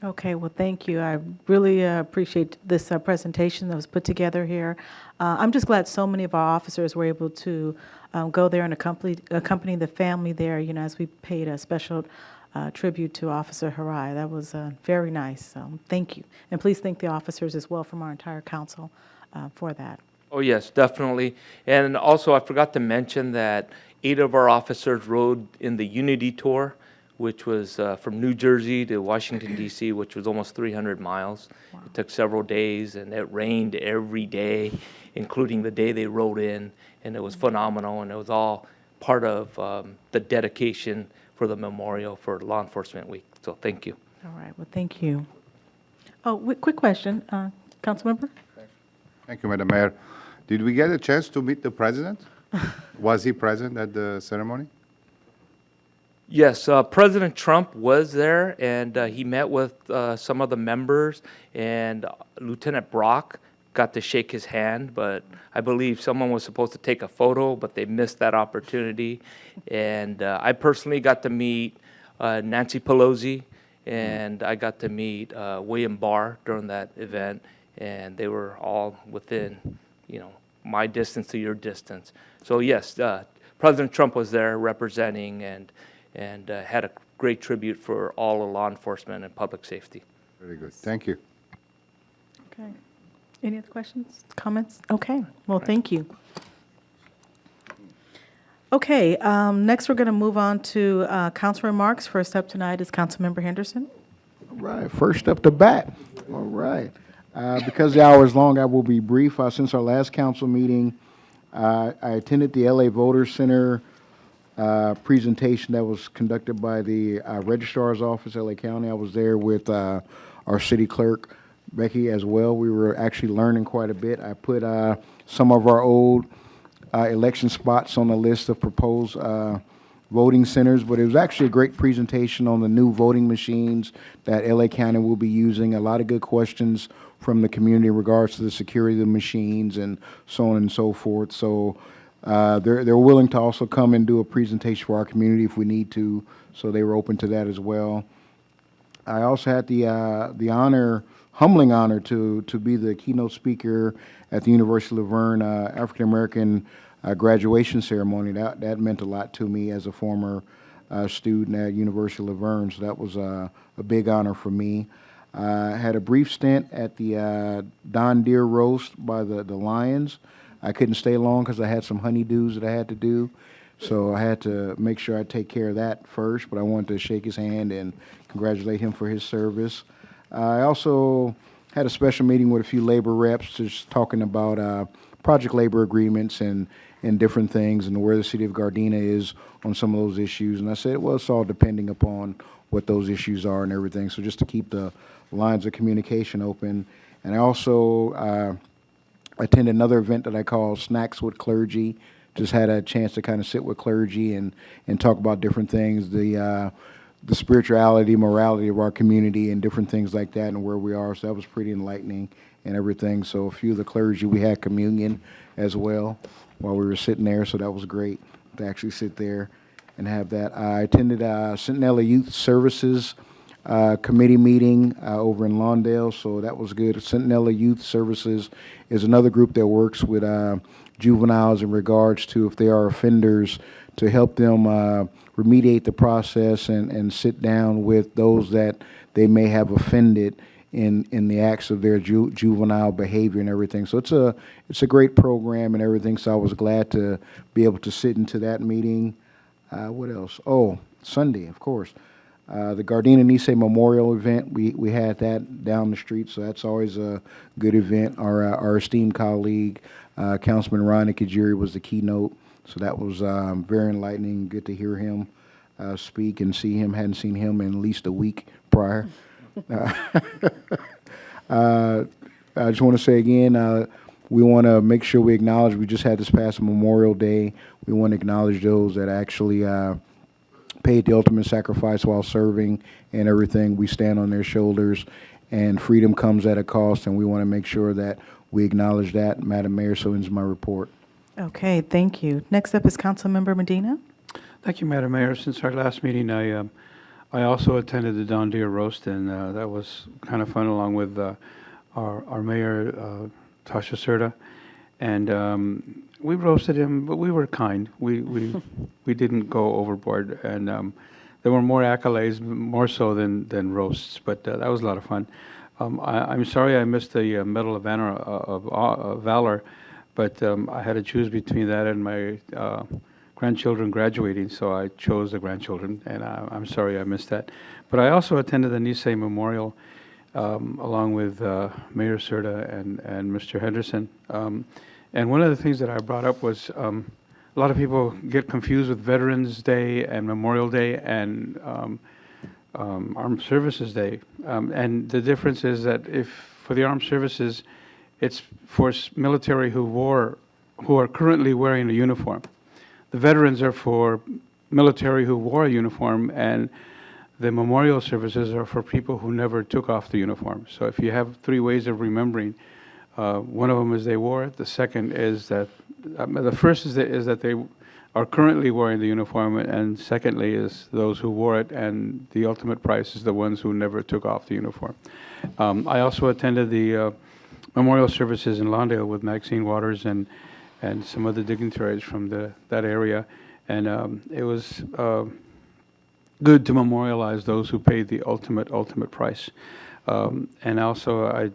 Okay, well, thank you. I really appreciate this presentation that was put together here. I'm just glad so many of our officers were able to go there and accompany the family there, you know, as we paid a special tribute to Officer Harai. That was very nice. So thank you. And please thank the officers as well from our entire council for that. Oh, yes, definitely. And also, I forgot to mention that 8 of our officers rode in the Unity Tour, which was from New Jersey to Washington, D.C., which was almost 300 miles. It took several days, and it rained every day, including the day they rode in, and it was phenomenal, and it was all part of the dedication for the memorial for Law Enforcement Week. So thank you. All right, well, thank you. Oh, quick question, Councilmember? Thank you, Madam Mayor. Did we get a chance to meet the president? Was he present at the ceremony? Yes, President Trump was there, and he met with some of the members, and Lieutenant Brock got to shake his hand, but I believe someone was supposed to take a photo, but they missed that opportunity. And I personally got to meet Nancy Pelosi, and I got to meet William Barr during that event, and they were all within, you know, my distance to your distance. So yes, President Trump was there representing and had a great tribute for all of law enforcement and public safety. Very good. Thank you. Okay. Any other questions, comments? Okay, well, thank you. Okay, next we're going to move on to council remarks. First up tonight is Councilmember Henderson. All right, first up the bat. All right. Because the hour is long, I will be brief. Since our last council meeting, I attended the LA Voter Center presentation that was conducted by the Registrar's Office, LA County. I was there with our city clerk, Becky, as well. We were actually learning quite a bit. I put some of our old election spots on the list of proposed voting centers, but it was actually a great presentation on the new voting machines that LA County will be using. A lot of good questions from the community in regards to the security of the machines and so on and so forth. So they're willing to also come and do a presentation for our community if we need to, so they were open to that as well. I also had the honor, humbling honor, to be the keynote speaker at the University of La Verne African American graduation ceremony. That meant a lot to me as a former student at University of La Verne, so that was a big honor for me. I had a brief stint at the Don Deer roast by the Lions. I couldn't stay long because I had some honeydews that I had to do, so I had to make sure I take care of that first, but I wanted to shake his hand and congratulate him for his service. I also had a special meeting with a few labor reps just talking about project labor agreements and different things and where the city of Gardena is on some of those issues. And I said, well, it's all depending upon what those issues are and everything. So just to keep the lines of communication open. And I also attended another event that I call Snacks with Clergy. Just had a chance to kind of sit with clergy and talk about different things, the spirituality, morality of our community and different things like that and where we are. So that was pretty enlightening and everything. So a few of the clergy, we had communion as well while we were sitting there. So that was great to actually sit there and have that. I attended Centinela Youth Services committee meeting over in Lawndale. So that was good. Centinela Youth Services is another group that works with juveniles in regards to if they are offenders to help them remediate the process and sit down with those that they may have offended in the acts of their juvenile behavior and everything. So it's a great program and everything. So I was glad to be able to sit into that meeting. What else? Oh, Sunday, of course. The Gardena Nisei Memorial event, we had that down the street, so that's always a good event. Our esteemed colleague, Councilman Ron Ikejiri, was the keynote, so that was very enlightening. Good to hear him speak and see him. Hadn't seen him in at least a week prior. I just want to say again, we want to make sure we acknowledge, we just had this past Memorial Day, we want to acknowledge those that actually paid the ultimate sacrifice while serving and everything. We stand on their shoulders, and freedom comes at a cost, and we want to make sure that we acknowledge that. Madam Mayor, so ends my report. Okay, thank you. Next up is Councilmember Medina. Thank you, Madam Mayor. Since our last meeting, I I also attended the Don Deere roast, and that was kind of fun, along with our mayor, Tasha Serta. And we roasted him, but we were kind. We didn't go overboard, and there were more accolades, more so than roasts. But that was a lot of fun. I'm sorry I missed the Medal of Honor of Valor, but I had to choose between that and my grandchildren graduating, so I chose the grandchildren, and I'm sorry I missed that. But I also attended the Nisei Memorial along with Mayor Serta and Mr. Henderson. And one of the things that I brought up was a lot of people get confused with Veterans Day and Memorial Day and Armed Services Day. And the difference is that if for the Armed Services, it's for military who are currently wearing a uniform. The veterans are for military who wore a uniform, and the memorial services are for people who never took off the uniform. So if you have three ways of remembering, one of them is they wore it. The second is that, the first is that they are currently wearing the uniform, and secondly is those who wore it, and the ultimate prize is the ones who never took off the uniform. I also attended the memorial services in Lawndale with Maxine Waters and some other dignitaries from that area, and it was good to memorialize those who paid the ultimate price. And also, I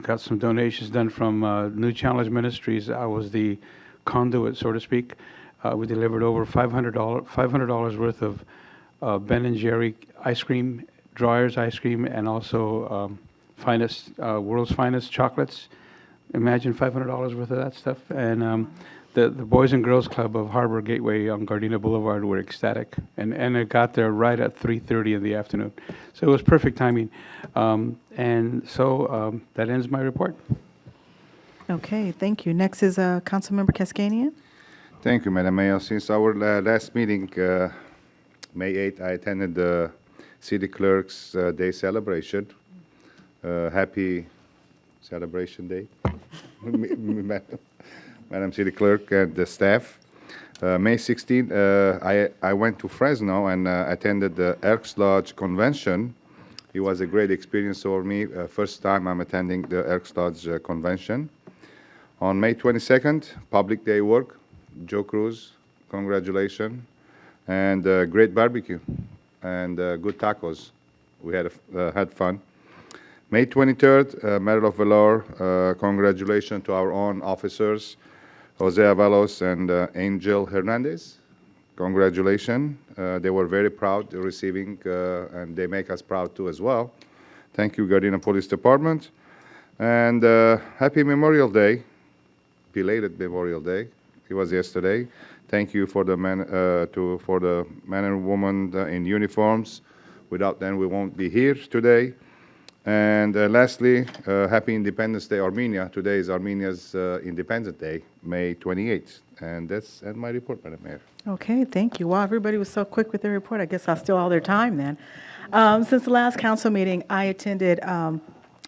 got some donations done from New Challenge Ministries. I was the conduit, so to speak. We delivered over $500 worth of Ben & Jerry ice cream, Dryers ice cream, and also world's finest chocolates. Imagine $500 worth of that stuff. And the Boys and Girls Club of Harbor Gateway on Gardena Boulevard were ecstatic. And it got there right at 3:30 in the afternoon. So it was perfect timing. And so that ends my report. Okay, thank you. Next is Councilmember Cascanian. Thank you, Madam Mayor. Since our last meeting, May 8th, I attended the City Clerk's Day celebration. Happy Celebration Day, Madam City Clerk and the staff. May 16th, I went to Fresno and attended the Elks Lodge Convention. It was a great experience for me. First time I'm attending the Elks Lodge Convention. On May 22nd, Public Day Work. Joe Cruz, congratulations, and great barbecue and good tacos. We had fun. May 23rd, Medal of Valor, congratulations to our own officers, Jose Avalos and Angel Hernandez. Congratulations. They were very proud receiving, and they make us proud too as well. Thank you, Gardena Police Department. And happy Memorial Day, belated Memorial Day. It was yesterday. Thank you for the men and women in uniforms. Without them, we won't be here today. And lastly, Happy Independence Day, Armenia. Today is Armenia's Independence Day, May 28th. And that's my report, Madam Mayor. Okay, thank you. Wow, everybody was so quick with their report. I guess I'll steal all their time then. Since the last council meeting, I attended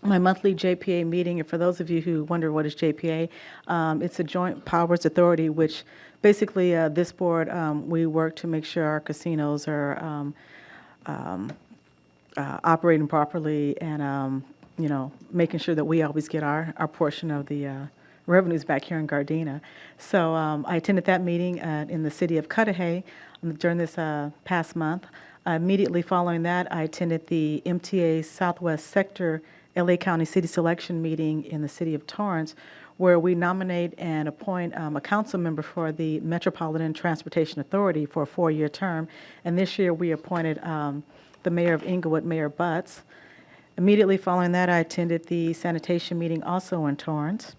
my monthly JPA meeting, and for those of you who wonder what is JPA, it's a Joint Powers Authority, which basically this board, we work to make sure our casinos are operating properly and, making sure that we always get our portion of the revenues back here in Gardena. So I attended that meeting in the city of Cudahy during this past month. Immediately following that, I attended the MTA Southwest Sector LA County City Selection meeting in the city of Torrance, where we nominate and appoint a council member for the Metropolitan Transportation Authority for a 4-year term. And this year we appointed the mayor of Inglewood, Mayor Butts. Immediately following that, I attended the sanitation meeting also in Torrance.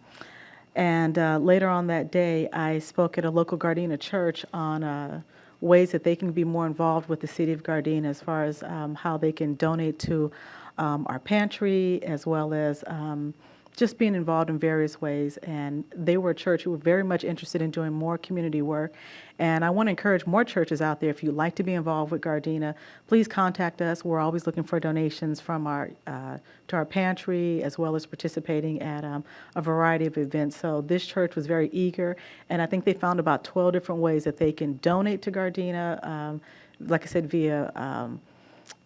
And later on that day, I spoke at a local Gardena church on ways that they can be more involved with the city of Gardena as far as how they can donate to our pantry, as well as just being involved in various ways. And they were a church who were very much interested in doing more community work. And I want to encourage more churches out there, if you'd like to be involved with Gardena, please contact us. We're always looking for donations from our to our pantry, as well as participating at a variety of events. So this church was very eager, and I think they found about 12 different ways that they can donate to Gardena, like I said, via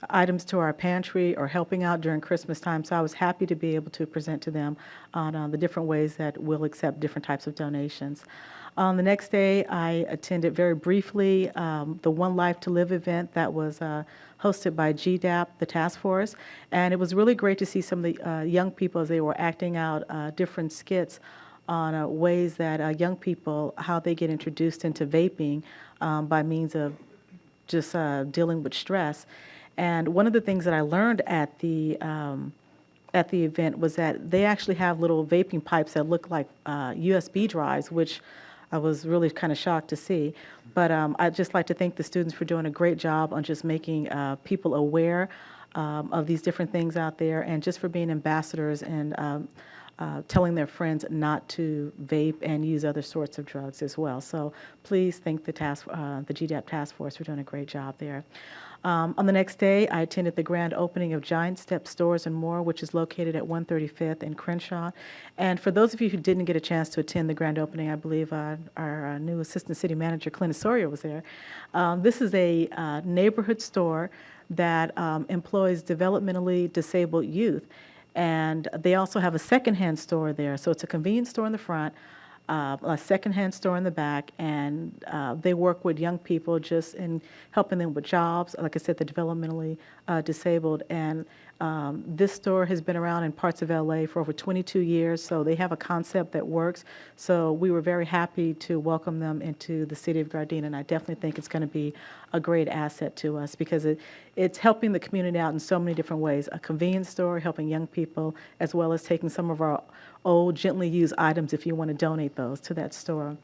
items to our pantry or helping out during Christmas time. So I was happy to be able to present to them on the different ways that we'll accept different types of donations. On the next day, I attended very briefly the One Life to Live event that was hosted by GDAP, the task force. And it was really great to see some of the young people as they were acting out different skits on ways that young people, how they get introduced into vaping by means of just dealing with stress. And one of the things that I learned at the event was that they actually have little vaping pipes that look like USB drives, which I was really kind of shocked to see. But I'd just like to thank the students for doing a great job on just making people aware of these different things out there, and just for being ambassadors and telling their friends not to vape and use other sorts of drugs as well. So please thank the GDAP task force for doing a great job there. On the next day, I attended the grand opening of Giant Step Stores and More, which is located at 135th and Crenshaw. And for those of you who didn't get a chance to attend the grand opening, I believe our new Assistant City Manager, Clint Sawyer, was there. This is a neighborhood store that employs developmentally disabled youth. And they also have a secondhand store there. So it's a convenience store in the front, a secondhand store in the back, and they work with young people just in helping them with jobs, like I said, the developmentally disabled. And this store has been around in parts of LA for over 22 years, so they have a concept that works. So we were very happy to welcome them into the city of Gardena, and I definitely think it's going to be a great asset to us because it's helping the community out in so many different ways. A convenience store, helping young people, as well as taking some of our old, gently used items if you want to donate those to that store.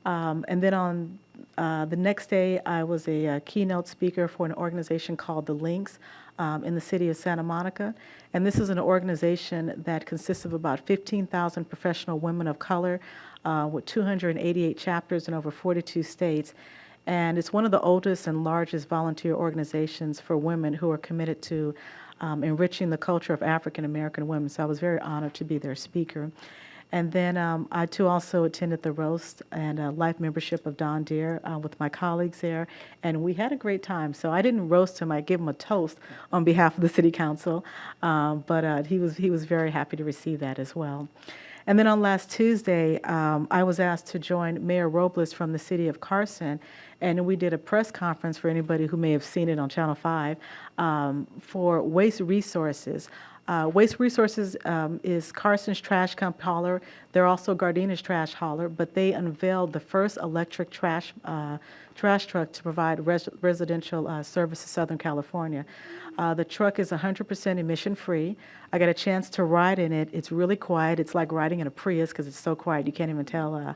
And then on the next day, I was a keynote speaker for an organization called The Links in the city of Santa Monica. And this is an organization that consists of about 15,000 professional women of color with 288 chapters in over 42 states. And it's one of the oldest and largest volunteer organizations for women who are committed to enriching the culture of African American women. So I was very honored to be their speaker. And then I too also attended the roast and life membership of Don Deere with my colleagues there, and we had a great time. So I didn't roast him; I gave him a toast on behalf of the City Council, but he was very happy to receive that as well. And then on last Tuesday, I was asked to join Mayor Robles from the city of Carson, and we did a press conference for anybody who may have seen it on Channel 5 for Waste Resources. Waste Resources is Carson's trash dump hauler. They're also Gardena's trash hauler, but they unveiled the first electric trash truck to provide residential service to Southern California. The truck is 100% emission-free. I got a chance to ride in it. It's really quiet. It's like riding in a Prius because it's so quiet you can't even tell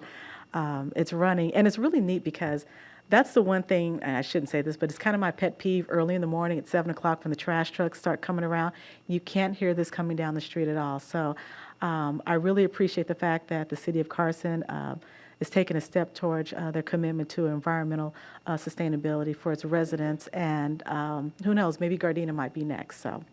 it's running. And it's really neat because that's the one thing, and I shouldn't say this, but it's kind of my pet peeve early in the morning at 7 o'clock when the trash trucks start coming around. You can't hear this coming down the street at all. So I really appreciate the fact that the city of Carson is taking a step towards their commitment to environmental sustainability for its residents. And who knows, maybe Gardena might be next. So.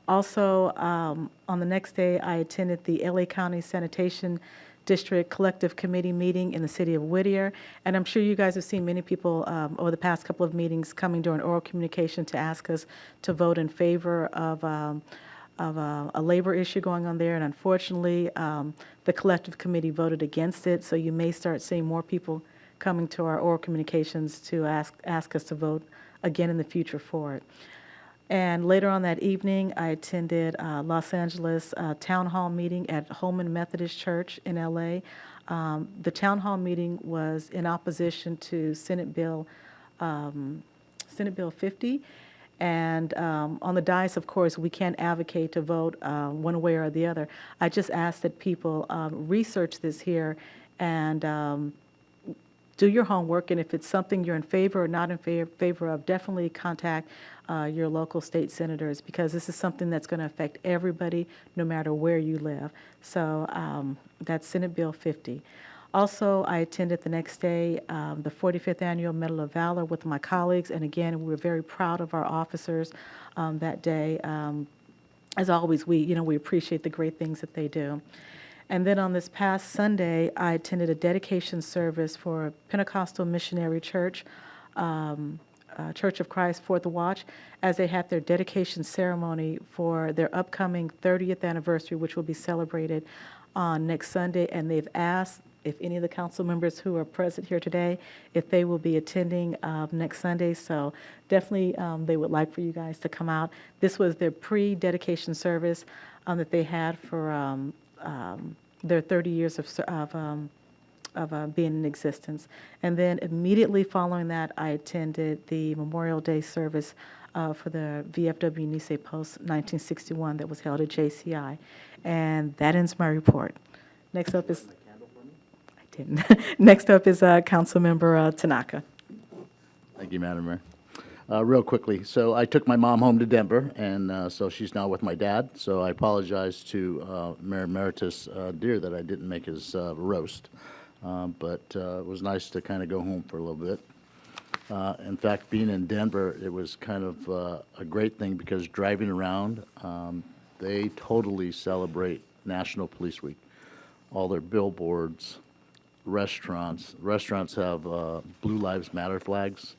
Also, on the next day, I attended the LA County Sanitation District Collective Committee meeting in the city of Whittier. And I'm sure you guys have seen many people over the past couple of meetings coming during oral communication to ask us to vote in favor of a labor issue going on there. And unfortunately, the Collective Committee voted against it. So you may start seeing more people coming to our oral communications to ask us to vote again in the future for it. And later on that evening, I attended Los Angeles town hall meeting at Holman Methodist Church in LA. The town hall meeting was in opposition to Senate Bill 50. And on the dais, of course, we can't advocate to vote one way or the other. I just ask that people research this here and do your homework, and if it's something you're in favor or not in favor of, definitely contact your local state senators, because this is something that's going to affect everybody no matter where you live. So that's Senate Bill 50. Also, I attended the next day the 45th Annual Medal of Valor with my colleagues, and again, we were very proud of our officers that day. As always, we appreciate the great things that they do. And then on this past Sunday, I attended a dedication service for Pentecostal Missionary Church Church of Christ Fourth Watch as they had their dedication ceremony for their upcoming 30th anniversary, which will be celebrated on next Sunday. And they've asked if any of the council members who are present here today, if they will be attending next Sunday. So definitely they would like for you guys to come out. This was their pre-dedication service that they had for their 30 years of being in existence. And then immediately following that, I attended the Memorial Day service for the VFW Nice Post 1961 that was held at JCI. And that ends my report. Next up is, I didn't. Next up is Councilmember Tanaka. Thank you, Madam Mayor. Real quickly, so I took my mom home to Denver, and so she's now with my dad. So I apologize to Mayor Emeritus Deer that I didn't make his roast. But it was nice to kind of go home for a little bit. In fact, being in Denver, it was kind of a great thing because driving around, they totally celebrate National Police Week. All their billboards, restaurants have Blue Lives Matter flags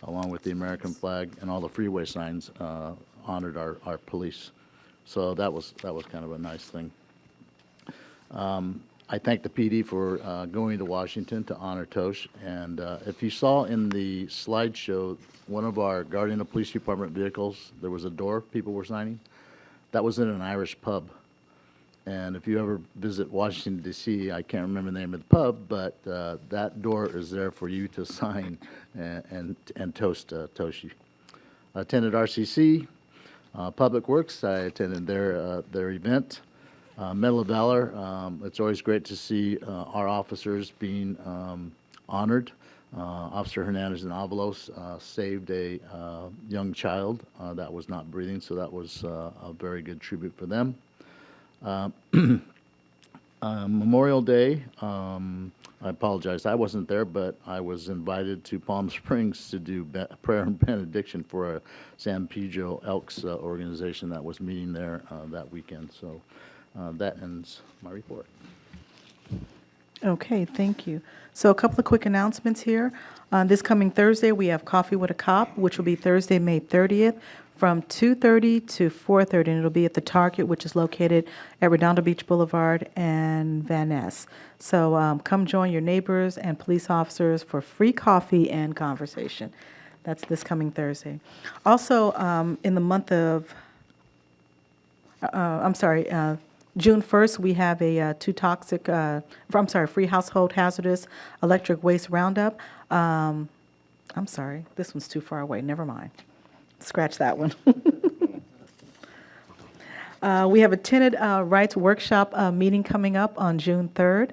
along with the American flag, and all the freeway signs honored our police. So that was kind of a nice thing. I thank the PD for going to Washington to honor Tosh. And if you saw in the slideshow, one of our Guardian of Police Department vehicles, there was a door people were signing. That was in an Irish pub. And if you ever visit Washington, D.C., I can't remember the name of the pub, but that door is there for you to sign and toast Toshi. I attended RCC, Public Works. I attended their event. Medal of Valor, it's always great to see our officers being honored. Officer Hernandez and Avalos saved a young child that was not breathing, so that was a very good tribute for them. Memorial Day, I apologize, I wasn't there, but I was invited to Palm Springs to do prayer and benediction for a San Pedro Elks organization that was meeting there that weekend. So that ends my report. Okay, thank you. So a couple of quick announcements here. This coming Thursday, we have Coffee with a Cop, which will be Thursday, May 30th, from 2:30 to 4:30, and it'll be at the Target, which is located at Redondo Beach Boulevard and Van Ness. So come join your neighbors and police officers for free coffee and conversation. That's this coming Thursday. Also, in the month of, June 1st, we have a free household hazardous electric waste roundup. I'm sorry, this one's too far away, never mind. Scratch that one. We have a tenant rights workshop meeting coming up on June 3rd.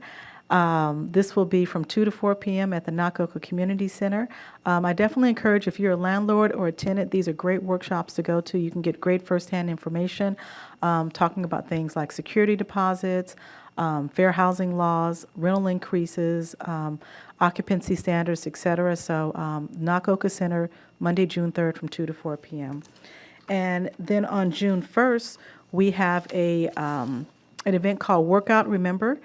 This will be from 2 to 4 p.m. at the Nakoka Community Center. I definitely encourage, if you're a landlord or a tenant, these are great workshops to go to. You can get great firsthand information talking about things like security deposits, fair housing laws, rental increases, occupancy standards, et cetera. So Nakoka Center, Monday, June 3rd from 2 to 4 p.m. And then on June 1st, we have an event called Workout Remember.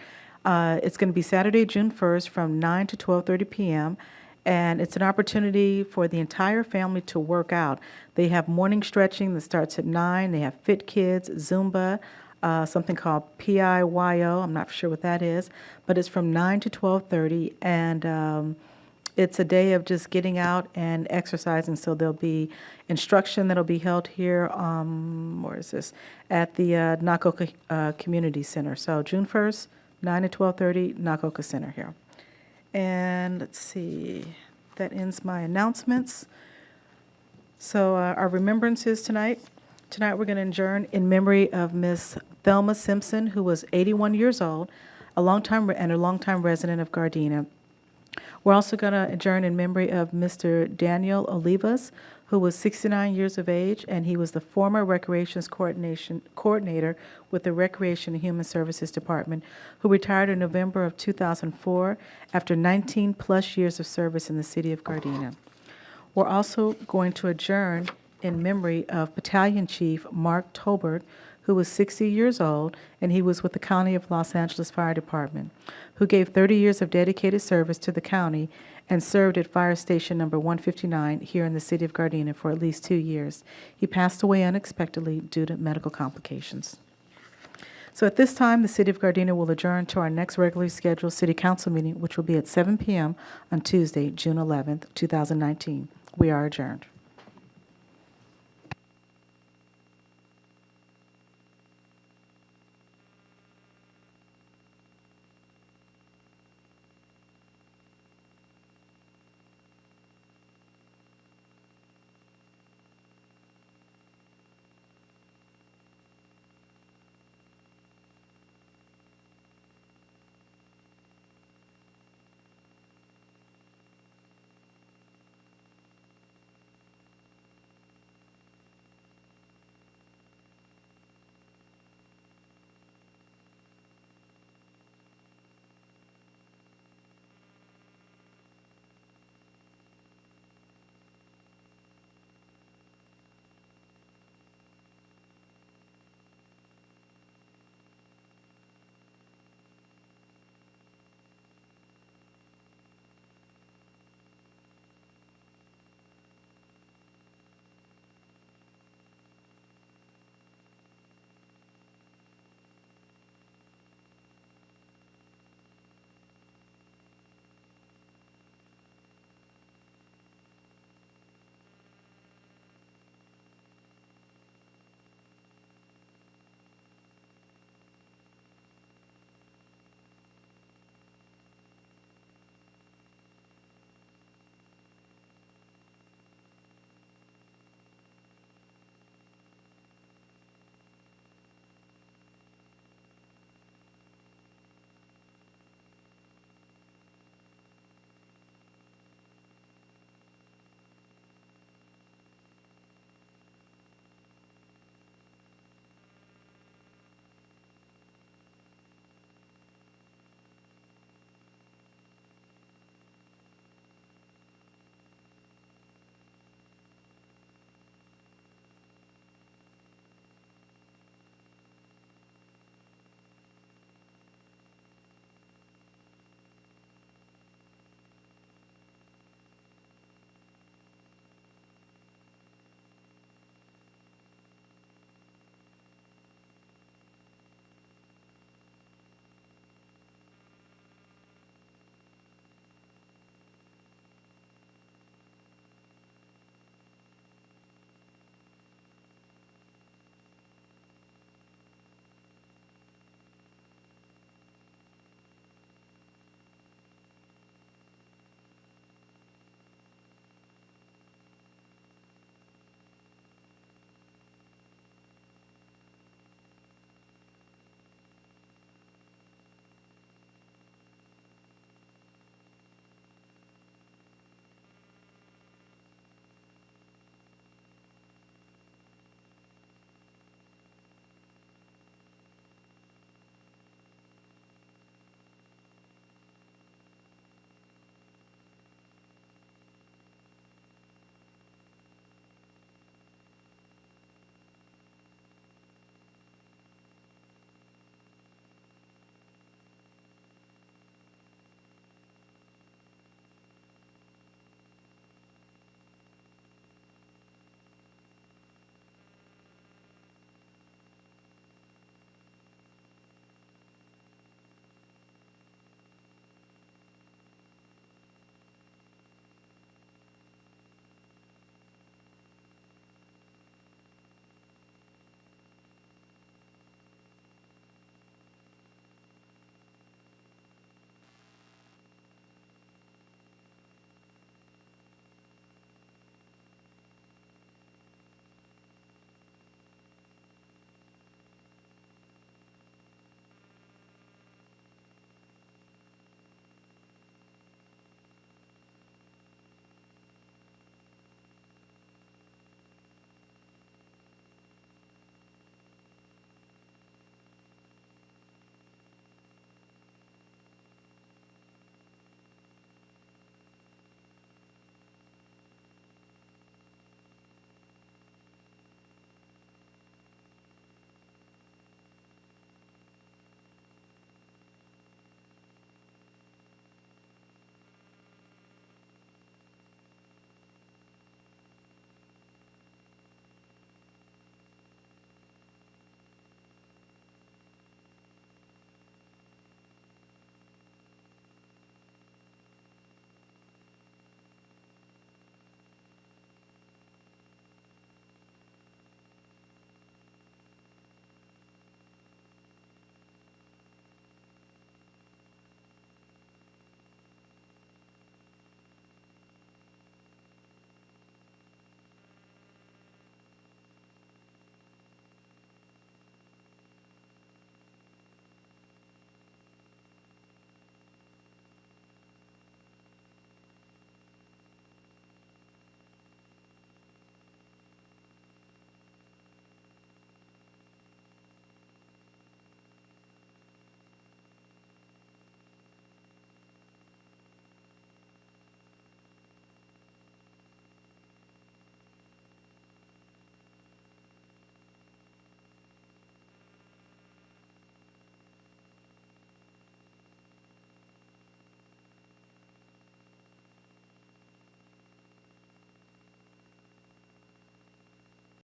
It's going to be Saturday, June 1st from 9 to 12:30 p.m. And it's an opportunity for the entire family to work out. They have morning stretching that starts at 9. They have Fit Kids, Zumba, something called PIYO. I'm not sure what that is, but it's from 9 to 12:30. And it's a day of just getting out and exercising. So there'll be instruction that'll be held here, where is this? At the Nakoka Community Center. So June 1st, 9 to 12:30, Nakoka Center here. And let's see, that ends my announcements. So our remembrances tonight. Tonight we're going to adjourn in memory of Miss Thelma Simpson, who was 81 years old, a longtime resident of Gardena. We're also going to adjourn in memory of Mr. Daniel Olivas, who was 69 years of age, and he was the former Recreations Coordinator with the Recreation and Human Services Department, who retired in November of 2004 after 19-plus years of service in the city of Gardena. We're also going to adjourn in memory of Battalion Chief Mark Tolbert, who was 60 years old, and he was with the County of Los Angeles Fire Department, who gave 30 years of dedicated service to the county and served at Fire Station Number 159 here in the city of Gardena for at least 2 years. He passed away unexpectedly due to medical complications. So at this time, the city of Gardena will adjourn to our next regularly scheduled city council meeting, which will be at 7 p.m. on Tuesday, June 11th, 2019. We are adjourned.